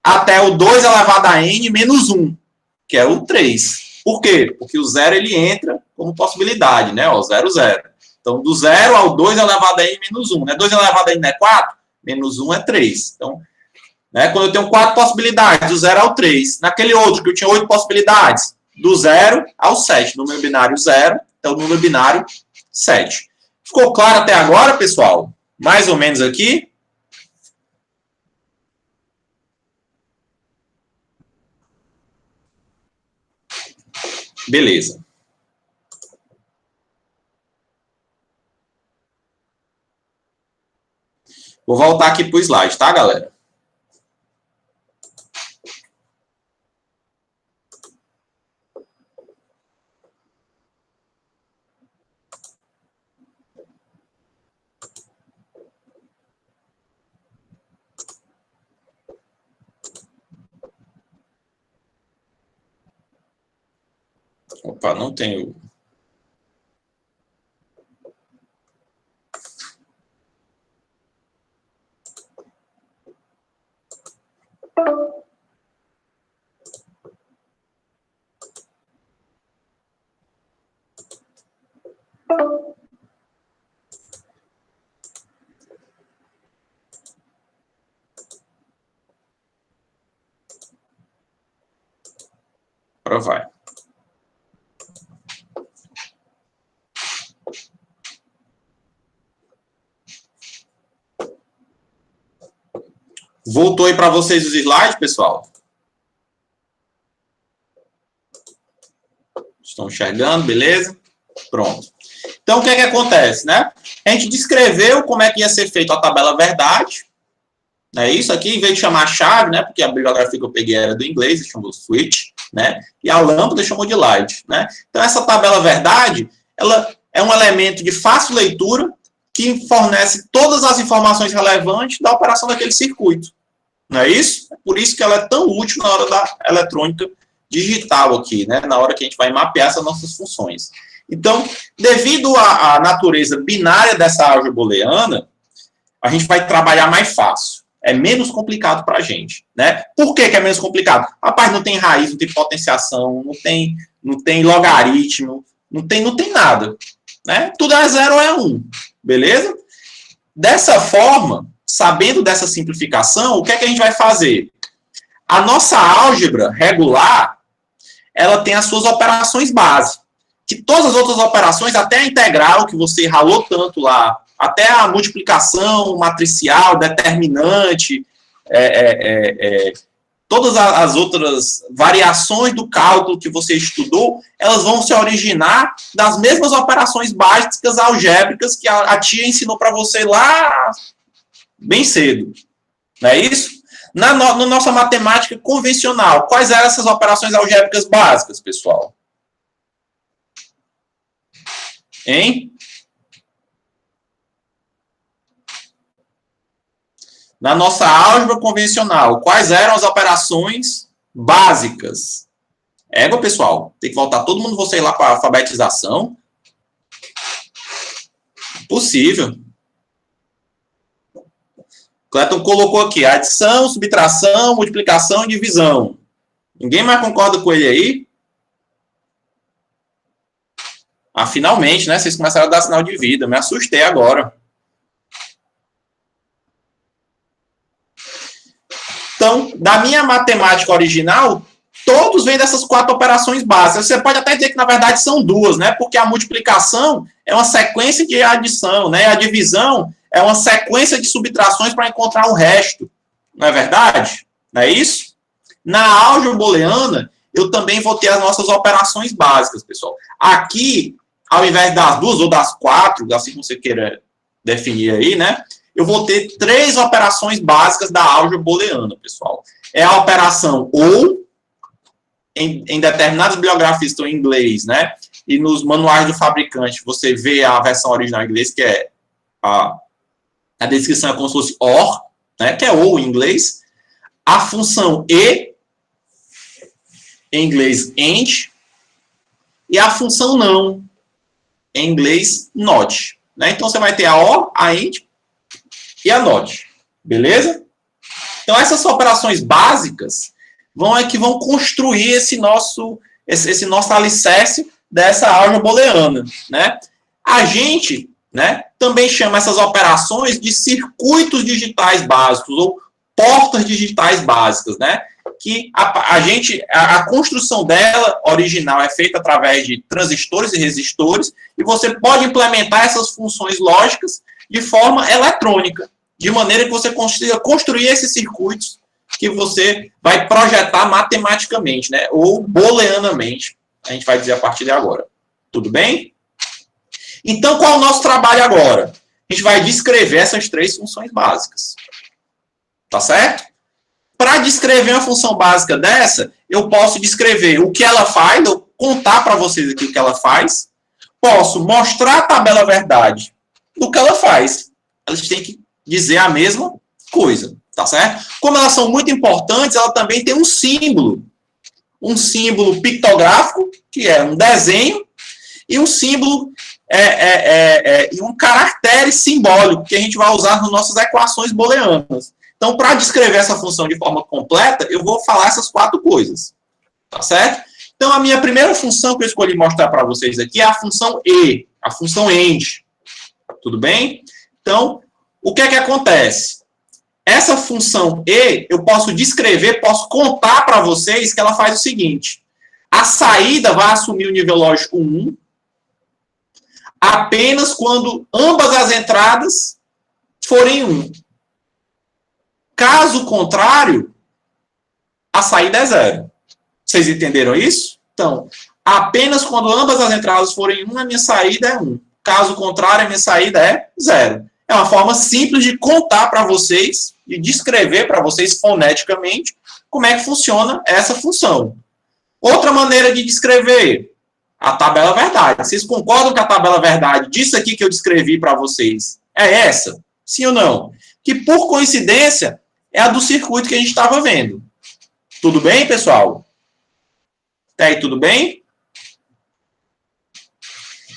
até o 2 elevado a n menos 1, que é o 3. Por quê? Porque o 0 ele entra como possibilidade, né? Ó, 0, 0. Então, do 0 ao 2 elevado a n menos 1. Né? 2 elevado a n é 4? Menos 1 é 3. Então, né, quando eu tenho 4 possibilidades, do 0 ao 3. Naquele outro que eu tinha 8 possibilidades, do 0 ao 7. Número binário 0, então número binário 7. Ficou claro até agora, pessoal? Mais ou menos aqui? Beleza. Vou voltar aqui para o slide, tá, galera? Opa, não tenho. Agora vai. Voltou aí para vocês os slides, pessoal? Estão enxergando, beleza? Pronto. Então, o que é que acontece, né? A gente descreveu como é que ia ser feita a tabela verdade. É isso aqui, em vez de chamar chave, né? Porque a bibliografia que eu peguei era do inglês, chamou switch, né? E a lâmpada chamou de light, né? Então, essa tabela verdade, ela é um elemento de fácil leitura, que fornece todas as informações relevantes da operação daquele circuito. Não é isso? É por isso que ela é tão útil na hora da eletrônica digital aqui, né? Na hora que a gente vai mapear essas nossas funções. Então, devido à natureza binária dessa álgebra booleana, a gente vai trabalhar mais fácil. É menos complicado para a gente, né? Por que é menos complicado? Rapaz, não tem raiz, não tem potenciação, não tem logaritmo, não tem nada, né? Tudo é 0 ou é 1, beleza? Dessa forma, sabendo dessa simplificação, o que é que a gente vai fazer? A nossa álgebra regular, ela tem as suas operações base, que todas as outras operações, até a integral, que você ralou tanto lá, até a multiplicação matricial, determinante, todas as outras variações do cálculo que você estudou, elas vão se originar das mesmas operações básicas algébricas que a tia ensinou para você lá bem cedo. Não é isso? Na nossa matemática convencional, quais eram essas operações algébricas básicas, pessoal? Hein? Na nossa álgebra convencional, quais eram as operações básicas? Pessoal, tem que voltar todo mundo você ir lá para a alfabetização. Possível. Cleiton colocou aqui adição, subtração, multiplicação e divisão. Ninguém mais concorda com ele aí? Ah, finalmente, né? Vocês começaram a dar sinal de vida. Me assustei agora. Então, da minha matemática original, todos vêm dessas 4 operações básicas. Você pode até dizer que, na verdade, são 2, né? Porque a multiplicação é uma sequência de adição, né? A divisão é uma sequência de subtrações para encontrar um resto. Não é verdade? Não é isso? Na álgebra booleana, eu também vou ter as nossas operações básicas, pessoal. Aqui, ao invés das 2 ou das 4, assim como você queira definir aí, né? Eu vou ter 3 operações básicas da álgebra booleana, pessoal. É a operação ou, em determinadas bibliografias estão em inglês, né? E nos manuais do fabricante, você vê a versão original em inglês, que é a descrição é como se fosse OR, né? Que é ou em inglês. A função e, em inglês, AND. E a função não, em inglês, NOT. Né? Então, você vai ter a OR, a AND e a NOT. Beleza? Então, essas operações básicas vão construir esse nosso alicerce dessa álgebra booleana. Né? A gente, né, também chama essas operações de circuitos digitais básicos ou portas digitais básicas, né? Que a construção dela original é feita através de transistores e resistores e você pode implementar essas funções lógicas de forma eletrônica, de maneira que você consiga construir esses circuitos que você vai projetar matematicamente, né? Ou booleanamente, a gente vai dizer a partir de agora. Tudo bem? Então, qual é o nosso trabalho agora? A gente vai descrever essas 3 funções básicas. Tá certo? Para descrever uma função básica dessa, eu posso descrever o que ela faz, eu contar para vocês aqui o que ela faz. Posso mostrar a tabela verdade do que ela faz. Elas têm que dizer a mesma coisa, tá certo? Como elas são muito importantes, ela também tem um símbolo pictográfico, que é um desenho, e um símbolo e um caractere simbólico que a gente vai usar nas nossas equações booleanas. Então, para descrever essa função de forma completa, eu vou falar essas 4 coisas. Tá certo? Então, a minha primeira função que eu escolhi mostrar para vocês aqui é a função E, a função AND. Tudo bem? Então, o que é que acontece? Essa função E, eu posso descrever, posso contar para vocês que ela faz o seguinte. A saída vai assumir o nível lógico 1 apenas quando ambas as entradas forem 1. Caso contrário, a saída é 0. Vocês entenderam isso? Então, apenas quando ambas as entradas forem 1, a minha saída é 1. Caso contrário, a minha saída é 0. É uma forma simples de contar para vocês, de descrever para vocês foneticamente como é que funciona essa função. Outra maneira de descrever, a tabela verdade. Vocês concordam que a tabela verdade disso aqui que eu descrevi para vocês É essa? Sim ou não? Que, por coincidência, é a do circuito que a gente estava vendo. Tudo bem, pessoal? Até aí, tudo bem?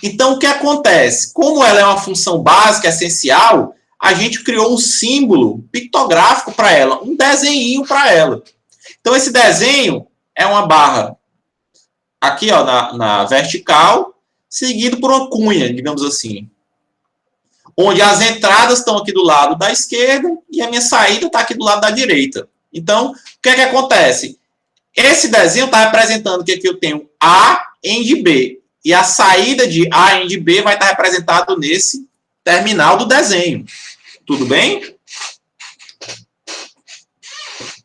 Então, o que acontece? Como ela é uma função básica, essencial, a gente criou um símbolo pictográfico para ela, um desenho para ela. Então, esse desenho é uma barra aqui ó, na vertical, seguido por uma cunha, digamos assim. Onde as entradas estão aqui do lado da esquerda e a minha saída está aqui do lado da direita. Então, o que é que acontece? Esse desenho está representando que aqui eu tenho A em B. E a saída de A em B vai estar representado nesse terminal do desenho. Tudo bem?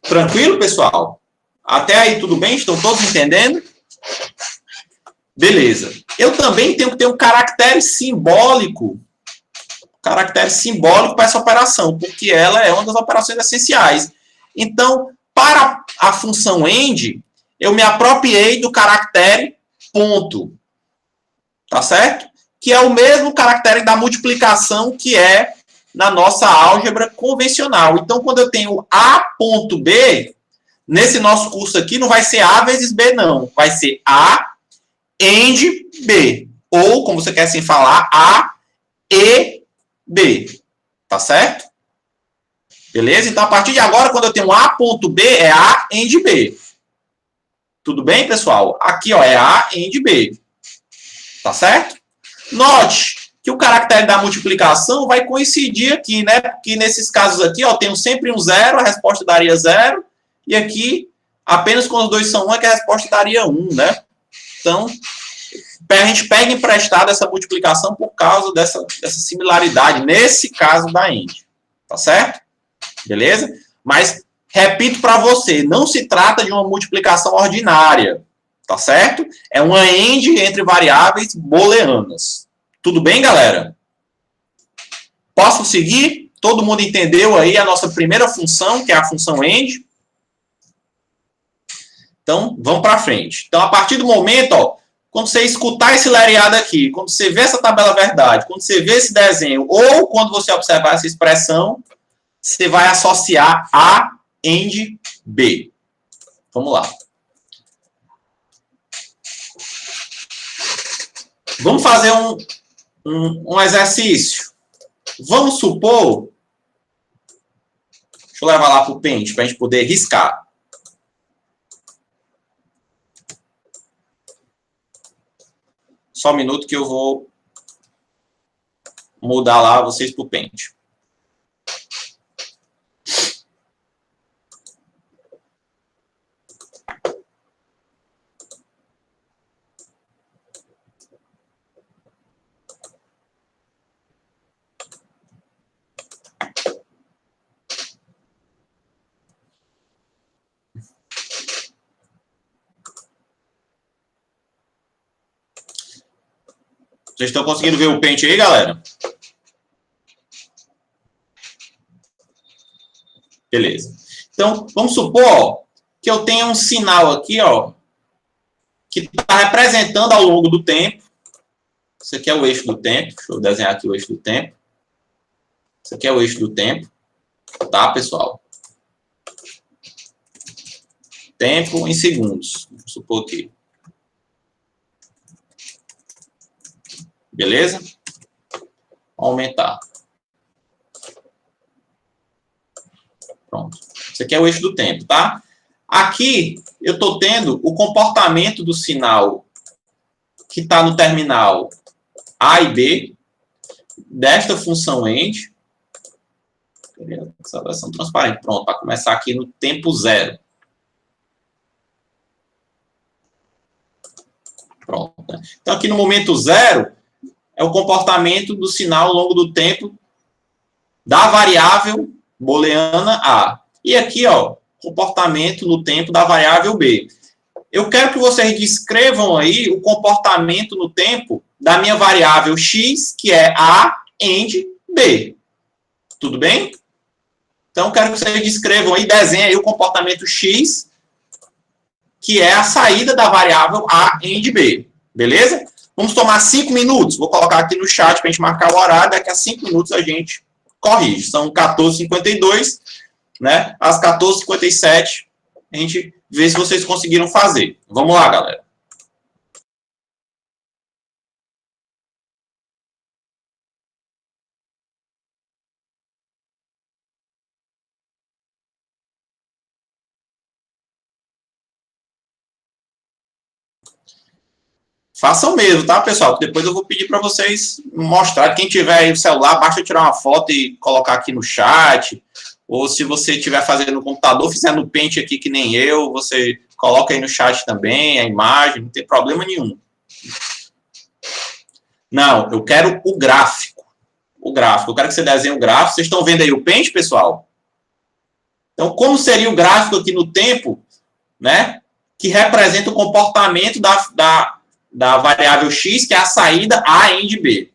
Tranquilo, pessoal? Até aí tudo bem? Estão todos entendendo? Beleza. Eu também tenho que ter um caractere simbólico para essa operação, porque ela é uma das operações essenciais. Então, para a função end, eu me apropriei do caractere ponto. Tá certo? Que é o mesmo caractere da multiplicação que é na nossa álgebra convencional. Então, quando eu tenho A.B, nesse nosso curso aqui não vai ser A vezes B, não. Vai ser A end B. Ou, como você quer assim falar, A e B. Tá certo? Beleza? Então, a partir de agora, quando eu tenho A.B, é A end B. Tudo bem, pessoal? Aqui, ó, é A end B. Tá certo? Note que o caractere da multiplicação vai coincidir aqui, né? Porque nesses casos aqui, ó, eu tenho sempre um zero, a resposta daria 0. E aqui, apenas quando os dois são 1 é que a resposta daria 1, né? Então, a gente pega emprestado essa multiplicação por causa dessa similaridade, nesse caso da end. Tá certo? Beleza? Mas, repito para você, não se trata de uma multiplicação ordinária. Tá certo? É uma end entre variáveis booleanas. Tudo bem, galera? Posso seguir? Todo mundo entendeu aí a nossa primeira função, que é a função end? Então, vamos para frente. Então, a partir do momento, ó, quando você escutar esse lereado aqui, quando você vê essa tabela verdade, quando você vê esse desenho, ou quando você observar essa expressão, você vai associar A end B. Vamos lá. Vamos fazer um exercício. Vamos supor... Deixa eu levar lá para o Paint, para a gente poder riscar. Só um minuto que eu vou mudar lá vocês para o Paint. Vocês estão conseguindo ver o Paint aí, galera? Beleza. Então, vamos supor ó, que eu tenha um sinal aqui, ó, que está representando ao longo do tempo. Isso aqui é o eixo do tempo. Deixa eu desenhar aqui o eixo do tempo. Isso aqui é o eixo do tempo. Tá, pessoal? Tempo em segundos. Vamos supor aqui. Beleza? Vou aumentar. Pronto. Isso aqui é o eixo do tempo, tá? Aqui, eu estou tendo o comportamento do sinal que está no terminal A e B, desta função end. Essa versão transparente. Pronto, para começar aqui no tempo 0. Pronto. Né? Então, aqui no momento 0, é o comportamento do sinal ao longo do tempo da variável booleana A. E aqui, ó, comportamento no tempo da variável B. Eu quero que vocês descrevam aí o comportamento no tempo da minha variável x, que é A end B. Tudo bem? Então, eu quero que vocês descrevam aí, desenhem aí o comportamento x, que é a saída da variável A end B. Beleza? Vamos tomar 5 minutos. Vou colocar aqui no chat para a gente marcar o horário. Daqui a 5 minutos a gente corrige. São 14h52, né? Às 14h57 a gente vê se vocês conseguiram fazer. Vamos lá, galera. Façam mesmo, tá, pessoal? Depois eu vou pedir para vocês mostrar. Quem tiver aí o celular, basta tirar uma foto e colocar aqui no chat. Ou se você estiver fazendo no computador, fizer no Paint aqui que nem eu, você coloca aí no chat também a imagem, não tem problema nenhum. Não, eu quero o gráfico. O gráfico. Eu quero que você desenhe o gráfico. Vocês estão vendo aí o Paint, pessoal? Então, como seria o gráfico aqui no tempo, né? Que representa o comportamento da variável x, que é a saída A em B.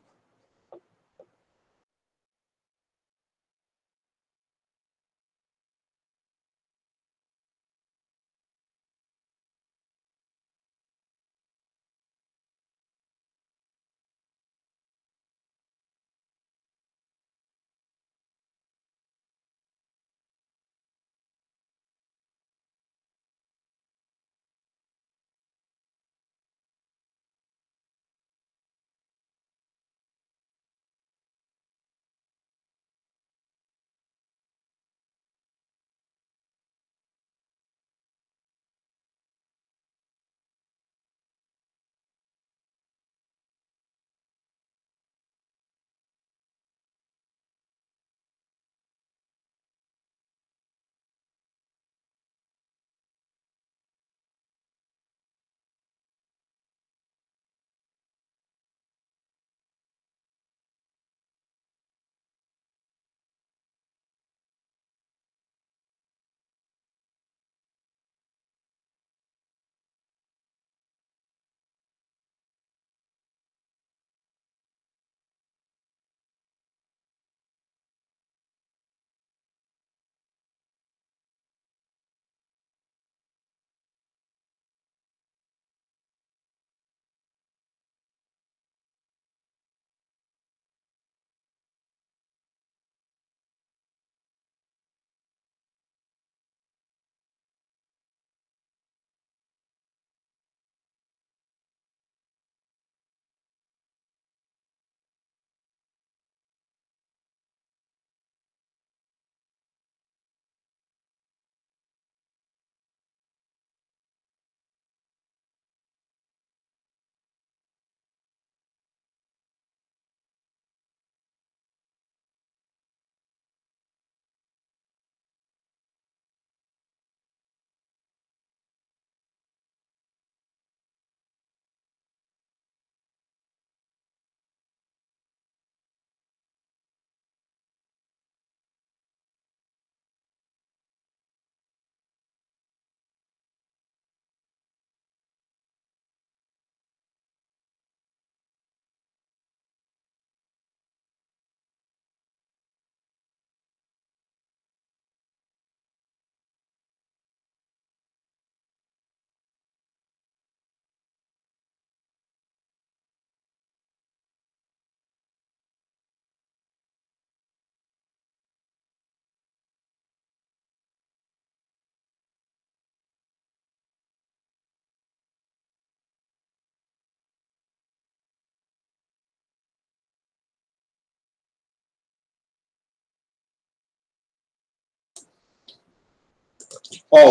Ó,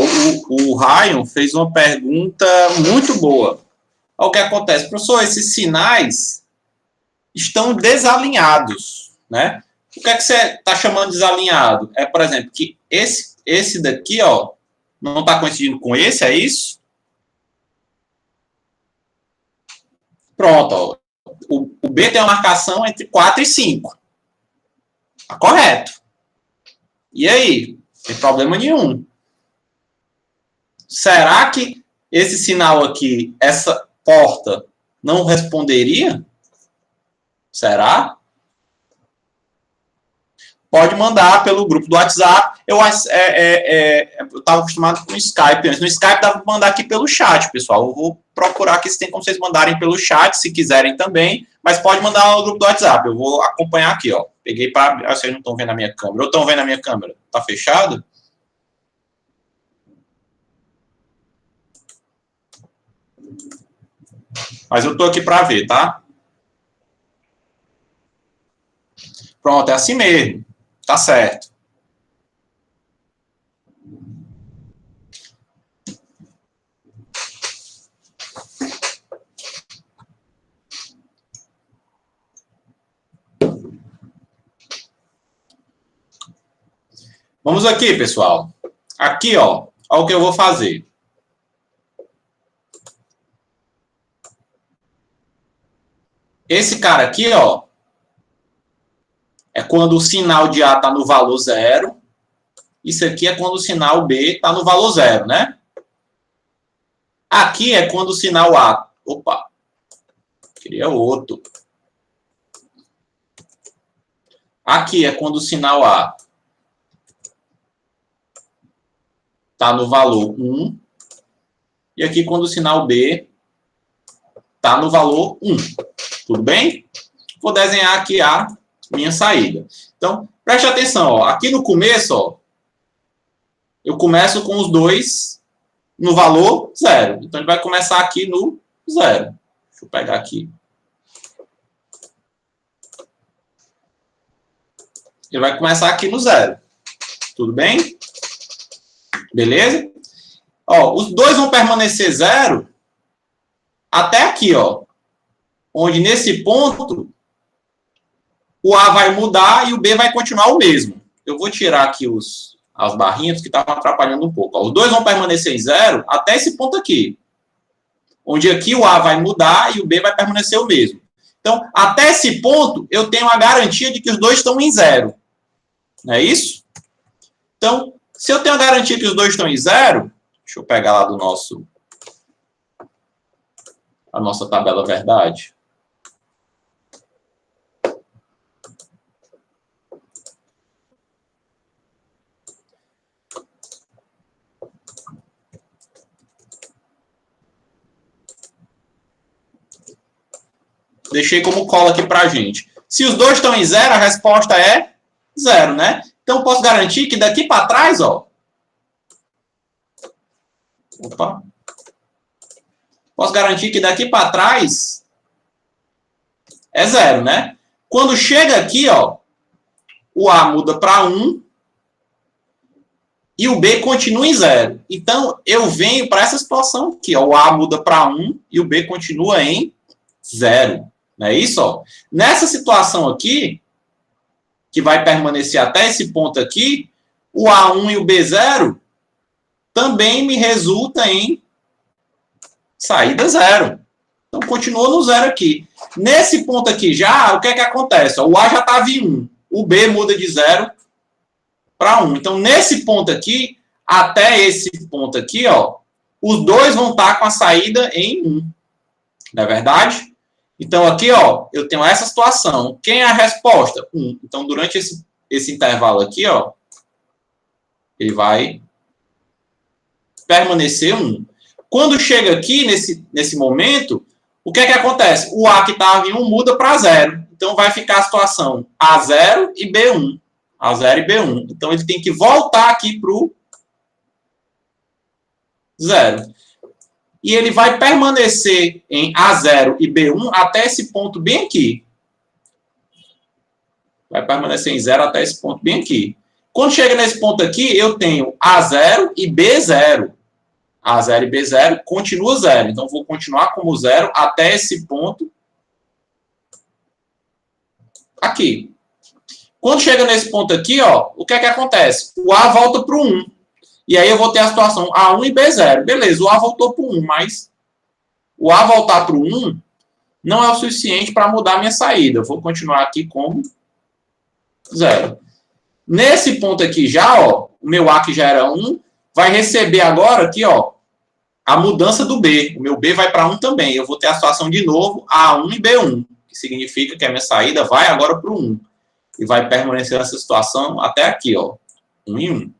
o Ryan fez uma pergunta muito boa. Olha o que acontece. Professor, esses sinais estão desalinhados, né? O que é que você está chamando de desalinhado? É, por exemplo, que esse daqui, ó, não está coincidindo com esse, é isso? Pronto, ó. O B tem uma marcação entre 4 e 5. Tá correto. E aí? Não tem problema nenhum. Será que esse sinal aqui, essa porta, não responderia? Será? pode mandar pelo grupo do WhatsApp. Eu estava acostumado com o Skype antes. No Skype dá para mandar aqui pelo chat, pessoal. Eu vou procurar aqui se tem como vocês mandarem pelo chat, se quiserem também. Mas pode mandar no grupo do WhatsApp. Eu vou acompanhar aqui, ó. Peguei para... Vocês não estão vendo a minha câmera. Ou estão vendo a minha câmera? Tá fechado? Mas eu estou aqui para ver, tá? Pronto, é assim mesmo. Tá certo. Vamos aqui, pessoal. Aqui, ó, olha o que eu vou fazer. Esse cara aqui, ó, é quando o sinal de A está no valor 0. Isso aqui é quando o sinal B está no valor 0, né? Aqui é quando o sinal A... Opa! Queria outro. Aqui é quando o sinal A está no valor 1. E aqui quando o sinal B está no valor 1. Tudo bem? Vou desenhar aqui a minha saída. Então, preste atenção. Ó. Aqui no começo, ó, eu começo com os dois no valor 0. Então, ele vai começar aqui no 0. Deixa eu pegar aqui. Ele vai começar aqui no 0. Tudo bem? Beleza? Ó, os dois vão permanecer 0 até aqui, ó. Onde nesse ponto o A vai mudar e o B vai continuar o mesmo. Eu vou tirar aqui as barrinhas que estavam atrapalhando um pouco. Ó, os dois vão permanecer em 0 até esse ponto aqui. Onde aqui o A vai mudar e o B vai permanecer o mesmo. Então, até esse ponto, eu tenho a garantia de que os dois estão em 0. Não é isso? Então, se eu tenho a garantia que os dois estão em 0, deixa eu pegar lá do a nossa tabela verdade. Deixei como cola aqui para a gente. Se os dois estão em 0, a resposta é 0, né? Então, posso garantir que daqui para trás, ó... Opa! Posso garantir que daqui para trás é 0, né? Quando chega aqui, ó, o A muda para 1 e o B continua em 0. Então, eu venho para essa situação aqui, ó. O A muda para 1 e o B continua em 0. Não é isso? Ó? Nessa situação aqui, que vai permanecer até esse ponto aqui, o A1 e o B0 também me resulta em saída 0. Então, continua no 0 aqui. Nesse ponto aqui já, o que é que acontece? O A já estava em 1. O B muda de 0 para 1. Então, nesse ponto aqui, até esse ponto aqui, ó, os dois vão estar com a saída em 1. Não é verdade? Então, aqui, ó, eu tenho essa situação. Quem é a resposta? 1. Então, durante esse intervalo aqui, ó, ele vai permanecer 1. Quando chega aqui, nesse momento, o que é que acontece? O A que estava em 1 muda para 0. Então, vai ficar a situação A0 e B1. A0 e B1. Então, ele tem que voltar aqui para o 0. E ele vai permanecer em A0 e B1 até esse ponto bem aqui. Vai permanecer em 0 até esse ponto bem aqui. Quando chega nesse ponto aqui, eu tenho A0 e B0. A0 e B0 continua 0. Então, vou continuar como 0 até esse ponto aqui. Quando chega nesse ponto aqui, ó, o que é que acontece? O A volta para o 1. E aí eu vou ter a situação A1 e B0. Beleza, o A voltou para o 1, mas o A voltar para o 1 não é o suficiente para mudar a minha saída. Eu vou continuar aqui como 0. Nesse ponto aqui já, ó, o meu A que já era 1, vai receber agora aqui, ó, a mudança do B. O meu B vai para 1 também. Eu vou ter a situação de novo A1 e B1, que significa que a minha saída vai agora para o 1. e vai permanecer nessa situação até aqui, ó, 1 em 1.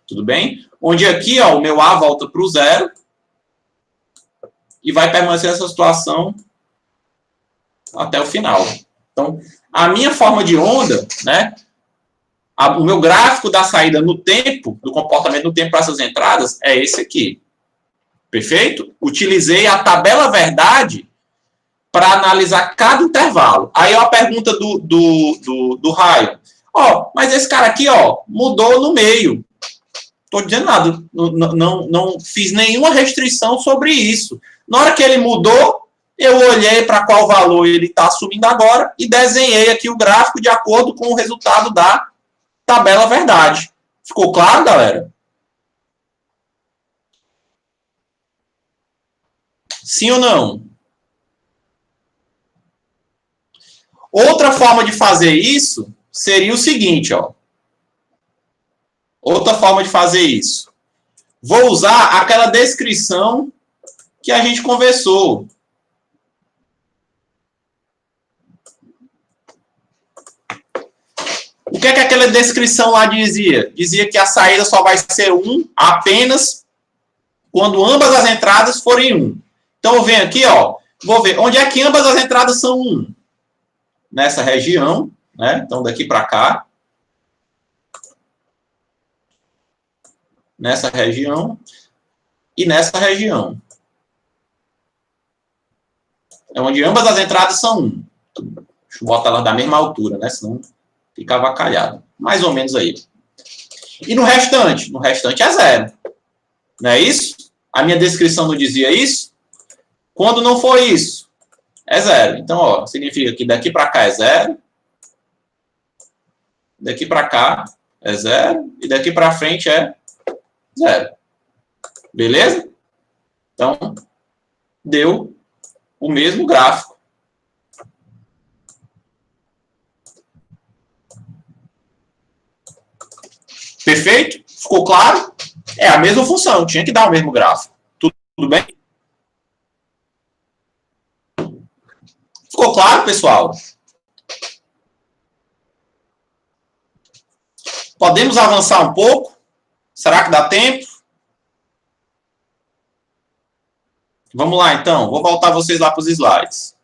Tudo bem? Onde aqui, ó, o meu A volta para o 0 e vai permanecer nessa situação até o final. Então, a minha forma de onda, né, o meu gráfico da saída no tempo, do comportamento no tempo para essas entradas, é esse aqui. Perfeito? Utilizei a tabela verdade para analisar cada intervalo. Aí ó, a pergunta do Raio. Ó, mas esse cara aqui, ó, mudou no meio. Estou dizendo nada. Não fiz nenhuma restrição sobre isso. Na hora que ele mudou, eu olhei para qual valor ele está assumindo agora e desenhei aqui o gráfico de acordo com o resultado da tabela verdade. Ficou claro, galera? Sim ou não? Outra forma de fazer isso seria o seguinte, ó. Outra forma de fazer isso. Vou usar aquela descrição que a gente conversou. O que é que aquela descrição lá dizia? Dizia que a saída só vai ser 1 apenas quando ambas as entradas forem 1. Então, eu venho aqui, ó, vou ver onde é que ambas as entradas são 1. Nessa região, né? Então, daqui para cá. Nessa região e nessa região. É onde ambas as entradas são 1. Deixa eu botar elas da mesma altura, né? Senão fica avacalhado. Mais ou menos aí. E no restante? No restante é 0. Não é isso? A minha descrição não dizia isso? Quando não for isso, é 0. Então, ó, significa que daqui para cá é 0. Daqui para cá é 0. E daqui para frente é 0. Beleza? Então, deu o mesmo gráfico. Perfeito? Ficou claro? É a mesma função, tinha que dar o mesmo gráfico. Tudo bem? Ficou claro, pessoal? Podemos avançar um pouco? Será que dá tempo? Vamos lá, então. Vou voltar vocês lá para os slides.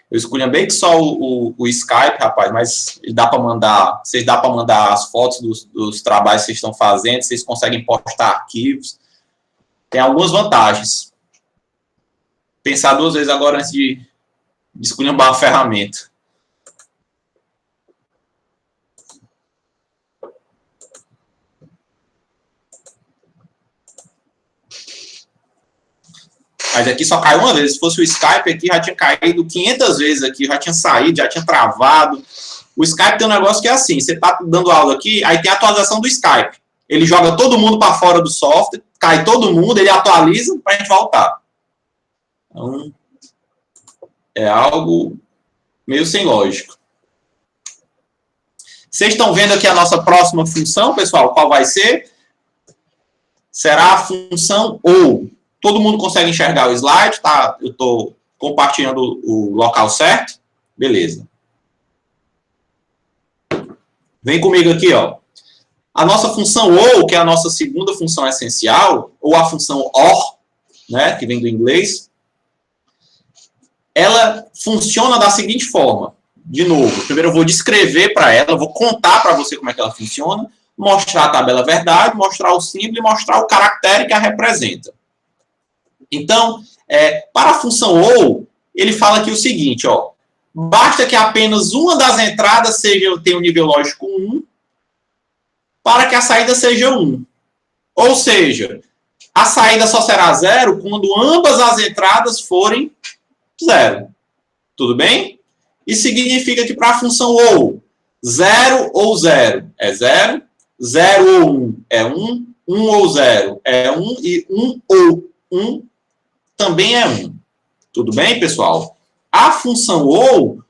Eu escolhi só o Skype, rapaz, mas dá para mandar, vocês dá para mandar as fotos dos trabalhos que vocês estão fazendo, vocês conseguem postar arquivos. Tem algumas vantagens. Pensar 2 vezes agora antes de escolher uma ferramenta. Mas aqui só caiu uma vez. Se fosse o Skype aqui, já tinha caído 500 vezes aqui, já tinha saído, já tinha travado. O Skype tem um negócio que é assim, você está dando aula aqui, aí tem a atualização do Skype. Ele joga todo mundo para fora do software, cai todo mundo, ele atualiza para a gente voltar. Então, é algo meio sem lógica. Vocês estão vendo aqui a nossa próxima função, pessoal? Qual vai ser? Será a função OU. Todo mundo consegue enxergar o slide, tá? Eu estou compartilhando o local certo. Beleza. Vem comigo aqui, ó. A nossa função OU, que é a nossa segunda função essencial, ou a função OR, né, que vem do inglês, ela funciona da seguinte forma. De novo, primeiro eu vou descrever para ela, vou contar para você como é que ela funciona, mostrar a tabela verdade, mostrar o símbolo e mostrar o caractere que a representa. Então, para a função OU, ele fala aqui o seguinte, ó, basta que apenas uma das entradas tenha um nível lógico 1 para que a saída seja 1. Ou seja, a saída só será 0 quando ambas as entradas forem 0. Tudo bem? Isso significa que para a função OU, 0 ou 0 é 0, 0 ou 1 é 1, 1 ou 0 é 1 e 1 ou 1 também é 1. Tudo bem, pessoal? A função OU,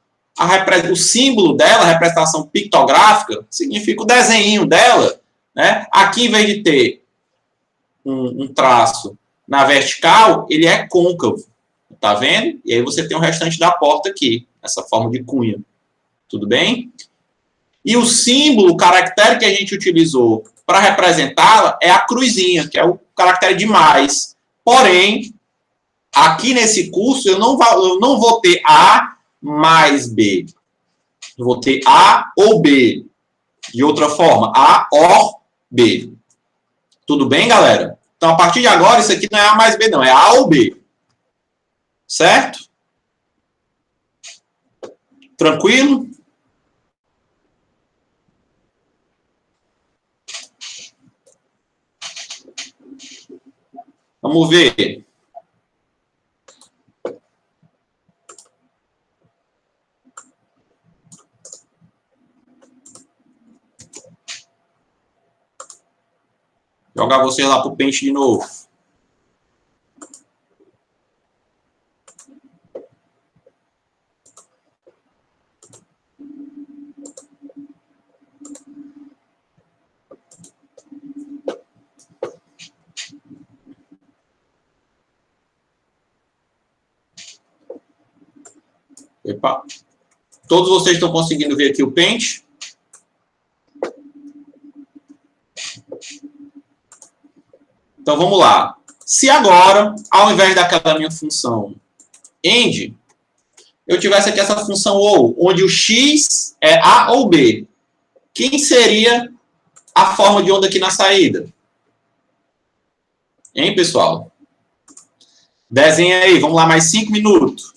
o símbolo dela, a representação pictográfica, significa o desenho dela, né? Aqui, em vez de ter um traço na vertical, ele é côncavo. Tá vendo? E aí você tem o restante da porta aqui, essa forma de cunha. Tudo bem? E o símbolo, o caractere que a gente utilizou para representá-la é a cruzinha, que é o caractere de mais. Porém, aqui nesse curso eu não vou ter A mais B. Eu vou ter A ou B. De outra forma, A or B. Tudo bem, galera? Então, a partir de agora, isso aqui não é A mais B, não. É A ou B. Certo? Tranquilo? Vamos ver. Jogar você lá pro pente de novo. Epa. Todos vocês estão conseguindo ver aqui o pente? Então vamos lá. Se agora, ao invés daquela minha função end, eu tivesse aqui essa função ou, onde o x é A ou B, quem seria a forma de onda aqui na saída? Hein, pessoal? Desenha aí, vamos lá, mais 5 minutos.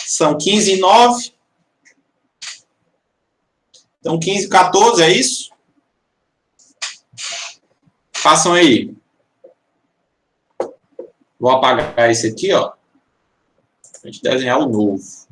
São 15h09. Então, 15h14, é isso? Façam aí. Vou apagar esse aqui, ó. Pra gente desenhar o novo.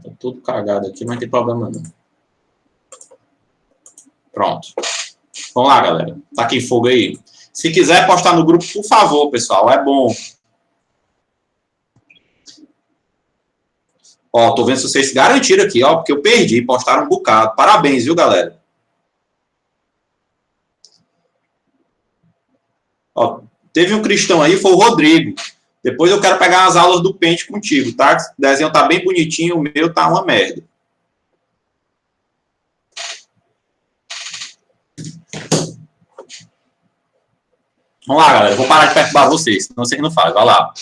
Tá tudo cagado aqui, mas não tem problema não. Pronto. Vamos lá, galera. Tá aqui fogo aí. Se quiser postar no grupo, por favor, pessoal. É bom. Ó, tô vendo se vocês se garantiram aqui, ó, porque eu perdi. Postaram um bocado. Parabéns, viu, galera? Ó, teve um cristão aí, foi o Rodrigo. Depois eu quero pegar as aulas do pente contigo, tá? O desenho tá bem bonitinho, o meu tá uma merda. Vamos lá, galera. Eu vou parar de perturbar vocês, senão vocês não fazem. Vai lá.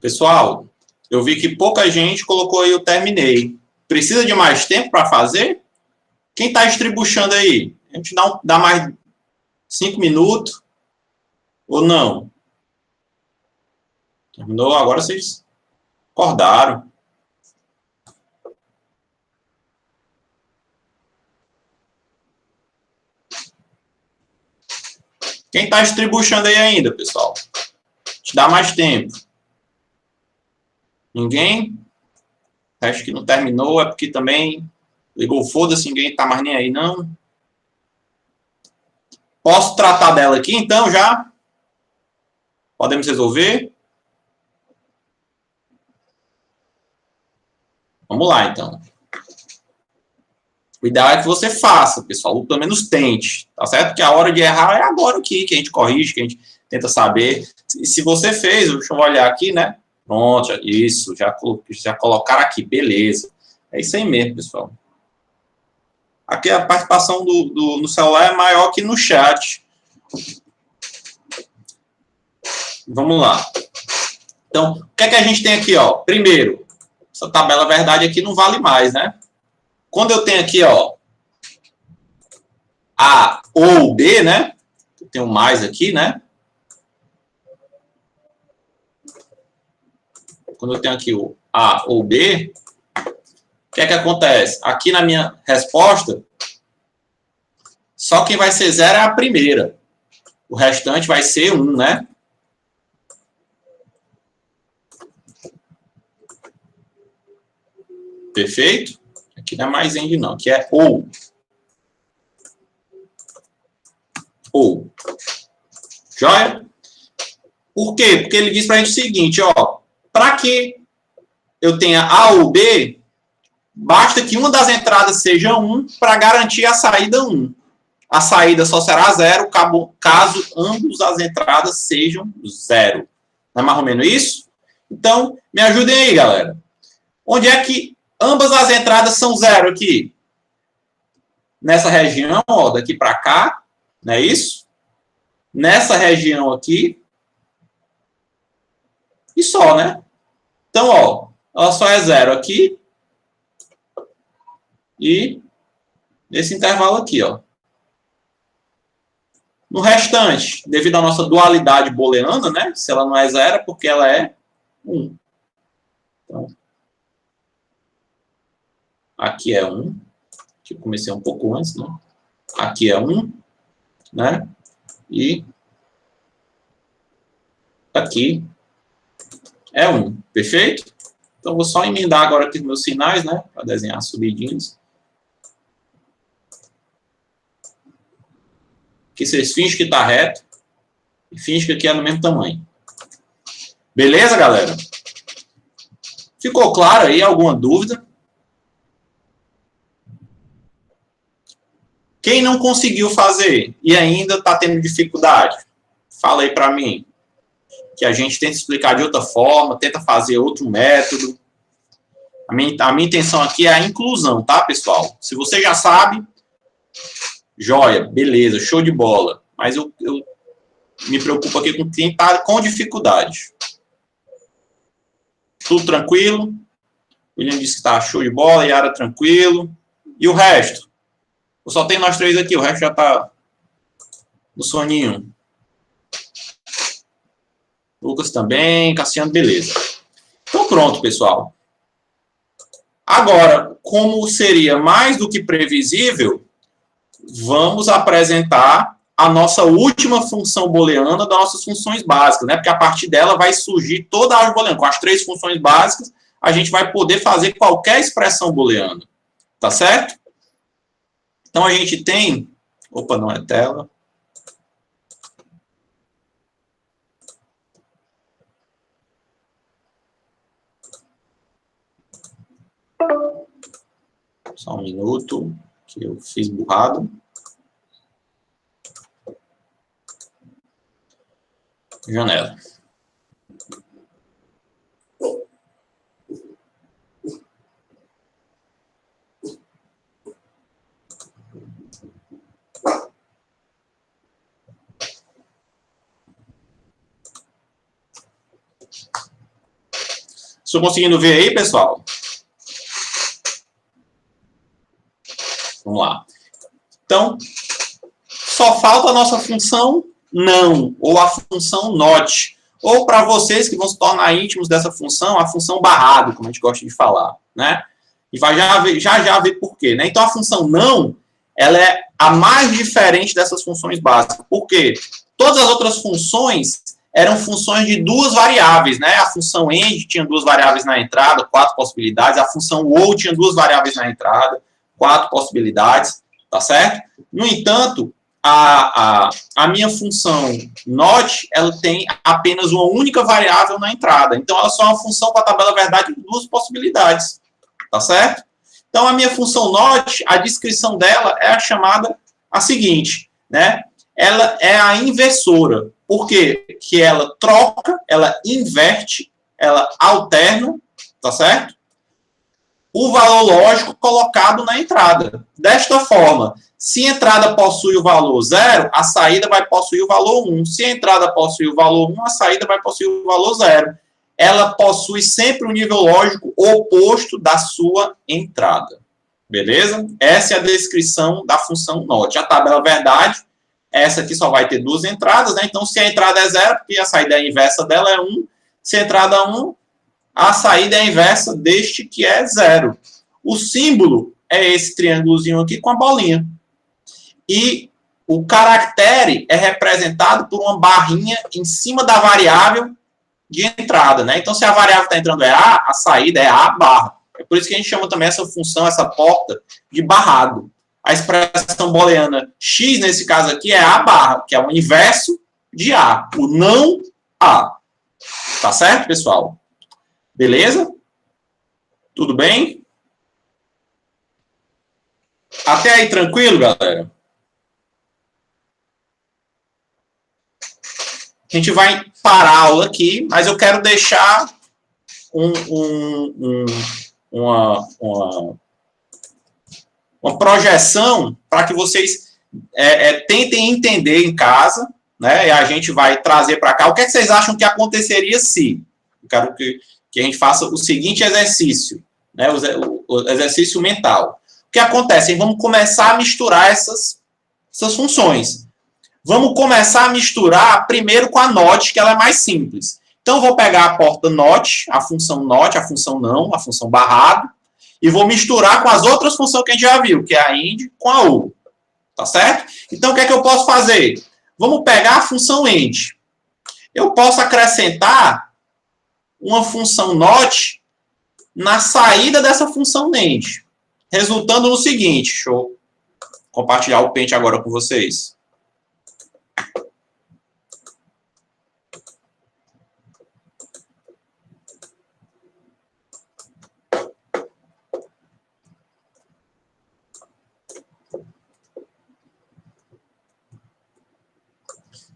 Pessoal, eu vi que pouca gente colocou aí o terminei. Precisa de mais tempo para fazer? Quem está estribuchando aí? A gente dá mais 5 minutos ou não? Terminou? Agora vocês acordaram. Quem está estribuchando aí ainda, pessoal? Te dá mais tempo. Ninguém? Acho que não terminou, é porque também ligou foda-se, ninguém tá mais nem aí, não. Posso tratar dela aqui, então, já? Podemos resolver? Vamos lá, então. O ideal é que você faça, pessoal, ou pelo menos tente, tá certo? Que a hora de errar é agora aqui, que a gente corrige, que a gente tenta saber. Se você fez, deixa eu olhar aqui, né? Pronto, isso, já colocaram aqui, beleza. É isso aí mesmo, pessoal. Aqui a participação no celular é maior que no chat. Vamos lá. Então, o que é que a gente tem aqui, ó? Primeiro, essa tabela verdade aqui não vale mais, né? Quando eu tenho aqui, ó, A ou B, né? Eu tenho mais aqui, né? Quando eu tenho aqui o A ou B, o que é que acontece? Aqui na minha resposta, só quem vai ser zero é a primeira. O restante vai ser 1, né? Perfeito? Aqui não é mais end, não. Aqui é ou. Ou. Joia? Por quê? Porque ele diz pra gente o seguinte, ó. Para que eu tenha A ou B, basta que uma das entradas seja 1 para garantir a saída 1. A saída só será 0 caso ambos as entradas sejam 0. Não é mais ou menos isso? Então, me ajudem aí, galera. Onde é que ambas as entradas são 0 aqui? Nessa região, ó, daqui para cá, não é isso? Nessa região aqui e só, né? Então, ó, ela só é 0 aqui e nesse intervalo aqui, ó. No restante, devido à nossa dualidade booleana, né? Se ela não é 0, é porque ela é 1. Então, aqui é 1. Aqui eu comecei um pouco antes, né? Aqui é 1, né? E aqui é 1. Perfeito? Então, vou só emendar agora aqui os meus sinais, né? Para desenhar subidinhos. Que vocês fingem que está reto e fingem que aqui é do mesmo tamanho. Beleza, galera? Ficou claro aí? Alguma dúvida? Quem não conseguiu fazer e ainda está tendo dificuldade, fala aí para mim. Que a gente tenta explicar de outra forma, tenta fazer outro método. A minha intenção aqui é a inclusão, tá, pessoal? Se você já sabe, joia, beleza, show de bola. Mas eu me preocupo aqui com quem está com dificuldade. Tudo tranquilo? O William disse que está show de bola, Yara tranquilo. E o resto? Eu só tenho nós três aqui, o resto já está no soninho. Lucas também, Cassiano, beleza. Então pronto, pessoal. Agora, como seria mais do que previsível, vamos apresentar a nossa última função booleana das nossas funções básicas, né? Porque a partir dela vai surgir toda a álgebra booleana. Com as três funções básicas, a gente vai poder fazer qualquer expressão booleana. Tá certo? Então, a gente tem... Opa, não é tela. Só um minuto, que eu fiz burrado. Janela. Estou conseguindo ver aí, pessoal? Vamos lá. Então, só falta a nossa função não, ou a função not. Ou para vocês que vão se tornar íntimos dessa função, a função barrado, como a gente gosta de falar, né? E vai já ver por quê, né? Então, a função não, ela é a mais diferente dessas funções básicas. Por quê? Todas as outras funções eram funções de duas variáveis, né? A função end tinha duas variáveis na entrada, 4 possibilidades. A função ou tinha duas variáveis na entrada, 4 possibilidades, tá certo? No entanto, a minha função not, ela tem apenas uma única variável na entrada. Então, ela só é uma função com a tabela verdade de duas possibilidades, tá certo? Então, a minha função not, a descrição dela é a chamada a seguinte, né? Ela é a inversora. Por quê? Que ela troca, ela inverte, ela alterna, tá certo? O valor lógico colocado na entrada. Desta forma, se a entrada possui o valor 0, a saída vai possuir o valor 1. Se a entrada possui o valor 1, a saída vai possuir o valor 0. Ela possui sempre o nível lógico oposto da sua entrada. Beleza? Essa é a descrição da função not. A tabela verdade, essa aqui só vai ter duas entradas, né? Então, se a entrada é 0, porque a saída inversa dela é 1. Se a entrada é 1, a saída é a inversa deste que é 0. O símbolo é esse triângulozinho aqui com a bolinha. E o caractere é representado por uma barrinha em cima da variável de entrada, né? Então, se a variável está entrando é A saída é A barra. É por isso que a gente chama também essa função, essa porta, de barrado. A expressão booleana x, nesse caso aqui, é A barra, que é o inverso de A, o não A. Tá certo, pessoal? Beleza? Tudo bem? Até aí, tranquilo, galera? A gente vai parar a aula aqui, mas eu quero deixar uma projeção para que vocês tentem entender em casa, né? E a gente vai trazer para cá. O que, é que vocês acham que aconteceria se? Eu quero que a gente faça o seguinte exercício, né? O exercício mental. O que acontece? Vamos começar a misturar essas funções. Vamos começar a misturar primeiro com a not, que ela é mais simples. Então, vou pegar a porta not, a função não, a função barrado, e vou misturar com as outras funções que a gente já viu, que é a end com a ou. Tá certo? Então, o que é que eu posso fazer? Vamos pegar a função end. Eu posso acrescentar uma função not na saída dessa função end, resultando no seguinte. Deixa eu compartilhar o Paint agora com vocês.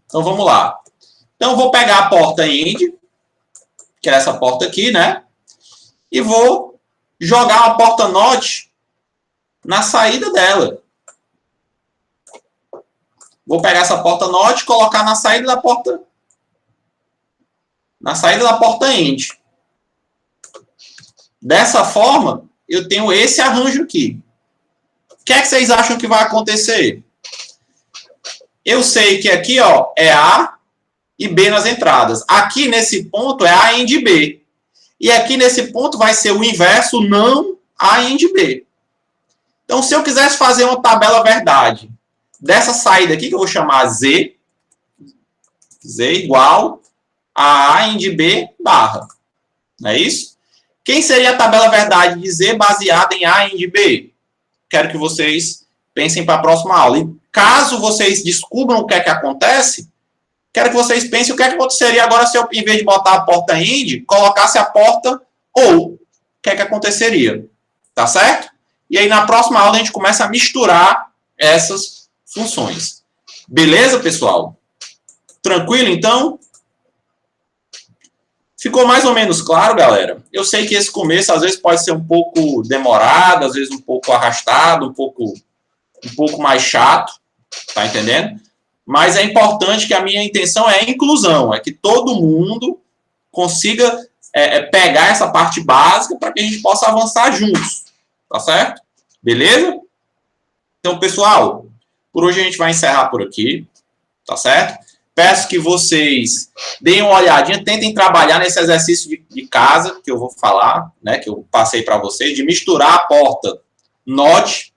Então, vamos lá. Então, eu vou pegar a porta end, que é essa porta aqui, né? E vou jogar a porta not na saída dela. Vou pegar essa porta not e colocar na saída da porta end. Dessa forma, eu tenho esse arranjo aqui. O que é que vocês acham que vai acontecer? Eu sei que aqui, ó, é A e B nas entradas. Aqui, nesse ponto, é A end B. E aqui, nesse ponto, vai ser o inverso, não A end B. Então, se eu quisesse fazer uma tabela verdade dessa saída aqui, que eu vou chamar Z igual a A end B barra. Não é isso? Quem seria a tabela verdade de Z baseada em A end B? Quero que vocês pensem para a próxima aula. E caso vocês descubram o que é que acontece, quero que vocês pensem o que é que aconteceria agora se eu, em vez de botar a porta end, colocasse a porta ou. O que é que aconteceria? Tá certo? E aí, na próxima aula, a gente começa a misturar essas funções. Beleza, pessoal? Tranquilo, então? Ficou mais ou menos claro, galera? Eu sei que esse começo, às vezes, pode ser um pouco demorado, às vezes um pouco arrastado, um pouco mais chato, tá entendendo? Mas é importante que a minha intenção é a inclusão, é que todo mundo consiga pegar essa parte básica para que a gente possa avançar juntos, tá certo? Beleza? Então, pessoal, por hoje a gente vai encerrar por aqui, tá certo? Peço que vocês deem uma olhadinha, tentem trabalhar nesse exercício de casa que eu vou falar, né, que eu passei para vocês, de misturar a porta NOT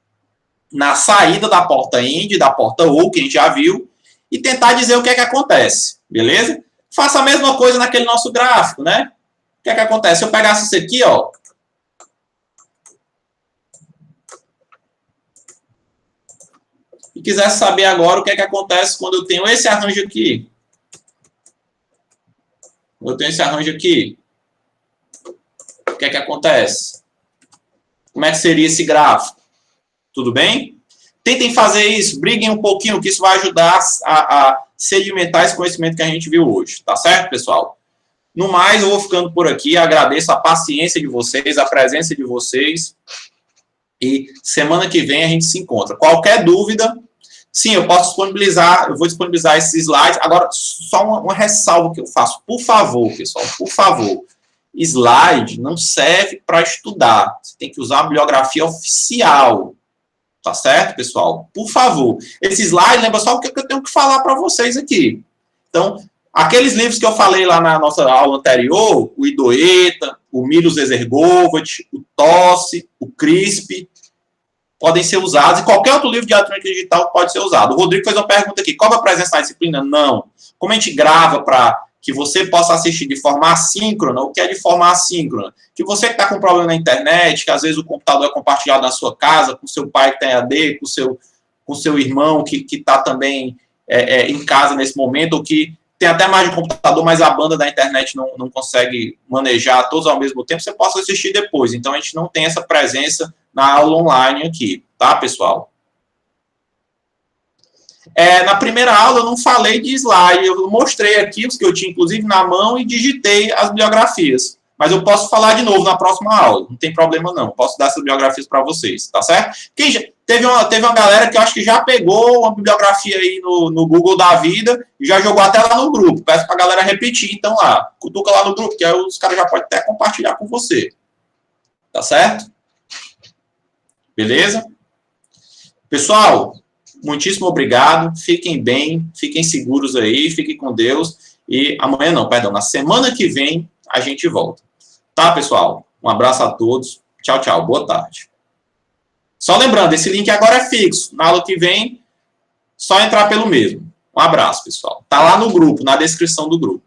na saída da porta IND, da porta U, que a gente já viu, e tentar dizer o que é que acontece, beleza? Faça a mesma coisa naquele nosso gráfico, né? O que é que acontece? Se eu pegasse isso aqui, ó, e quisesse saber agora o que é que acontece quando eu tenho esse arranjo aqui. Eu tenho esse arranjo aqui. O que é que acontece? Como é que seria esse gráfico? Tudo bem? Tentem fazer isso, briguem um pouquinho, que isso vai ajudar a sedimentar esse conhecimento que a gente viu hoje. Tá certo, pessoal? No mais, eu vou ficando por aqui. Agradeço a paciência de vocês, a presença de vocês. E semana que vem a gente se encontra. Qualquer dúvida, sim, eu posso disponibilizar, eu vou disponibilizar esses slides. Agora, só uma ressalva que eu faço. Por favor, pessoal, por favor. Slide não serve para estudar. Você tem que usar a bibliografia oficial. Tá certo, pessoal? Por favor. Esse slide lembra só o que eu tenho que falar para vocês aqui. Então, aqueles livros que eu falei lá na nossa aula anterior, o Idoeta, o Milos Ezergovich, o Tosse, o CRISP, podem ser usados, e qualquer outro livro de eletrônica digital pode ser usado. O Rodrigo fez uma pergunta aqui, cobra presença na disciplina? Não. Como a gente grava para que você possa assistir de forma assíncrona, o que é de forma assíncrona? Que você que está com problema na internet, que às vezes o computador é compartilhado na sua casa, com seu pai que tem AD, com seu irmão que está também em casa nesse momento, ou que tem até mais de computador, mas a banda da internet não consegue manejar todos ao mesmo tempo, você possa assistir depois. Então, a gente não tem essa presença na aula online aqui, tá, pessoal? Na primeira aula, eu não falei de slide, eu mostrei aqui os que eu tinha, inclusive, na mão e digitei as bibliografias. Mas eu posso falar de novo na próxima aula, não tem problema não, posso dar essas biografias para vocês, tá certo? Teve uma galera que eu acho que já pegou uma bibliografia aí no Google da vida e já jogou até lá no grupo. Peço para a galera repetir, então lá. Cutuca lá no grupo, que aí os caras já podem até compartilhar com você. Tá certo? Beleza? Pessoal, muitíssimo obrigado. Fiquem bem, fiquem seguros aí, fiquem com Deus. E amanhã não, perdão, na semana que vem a gente volta. Tá, pessoal? Um abraço a todos. Tchau, tchau. Boa tarde. Só lembrando, esse link agora é fixo. Na aula que vem, só entrar pelo mesmo. Um abraço, pessoal. Tá lá no grupo, na descrição do grupo.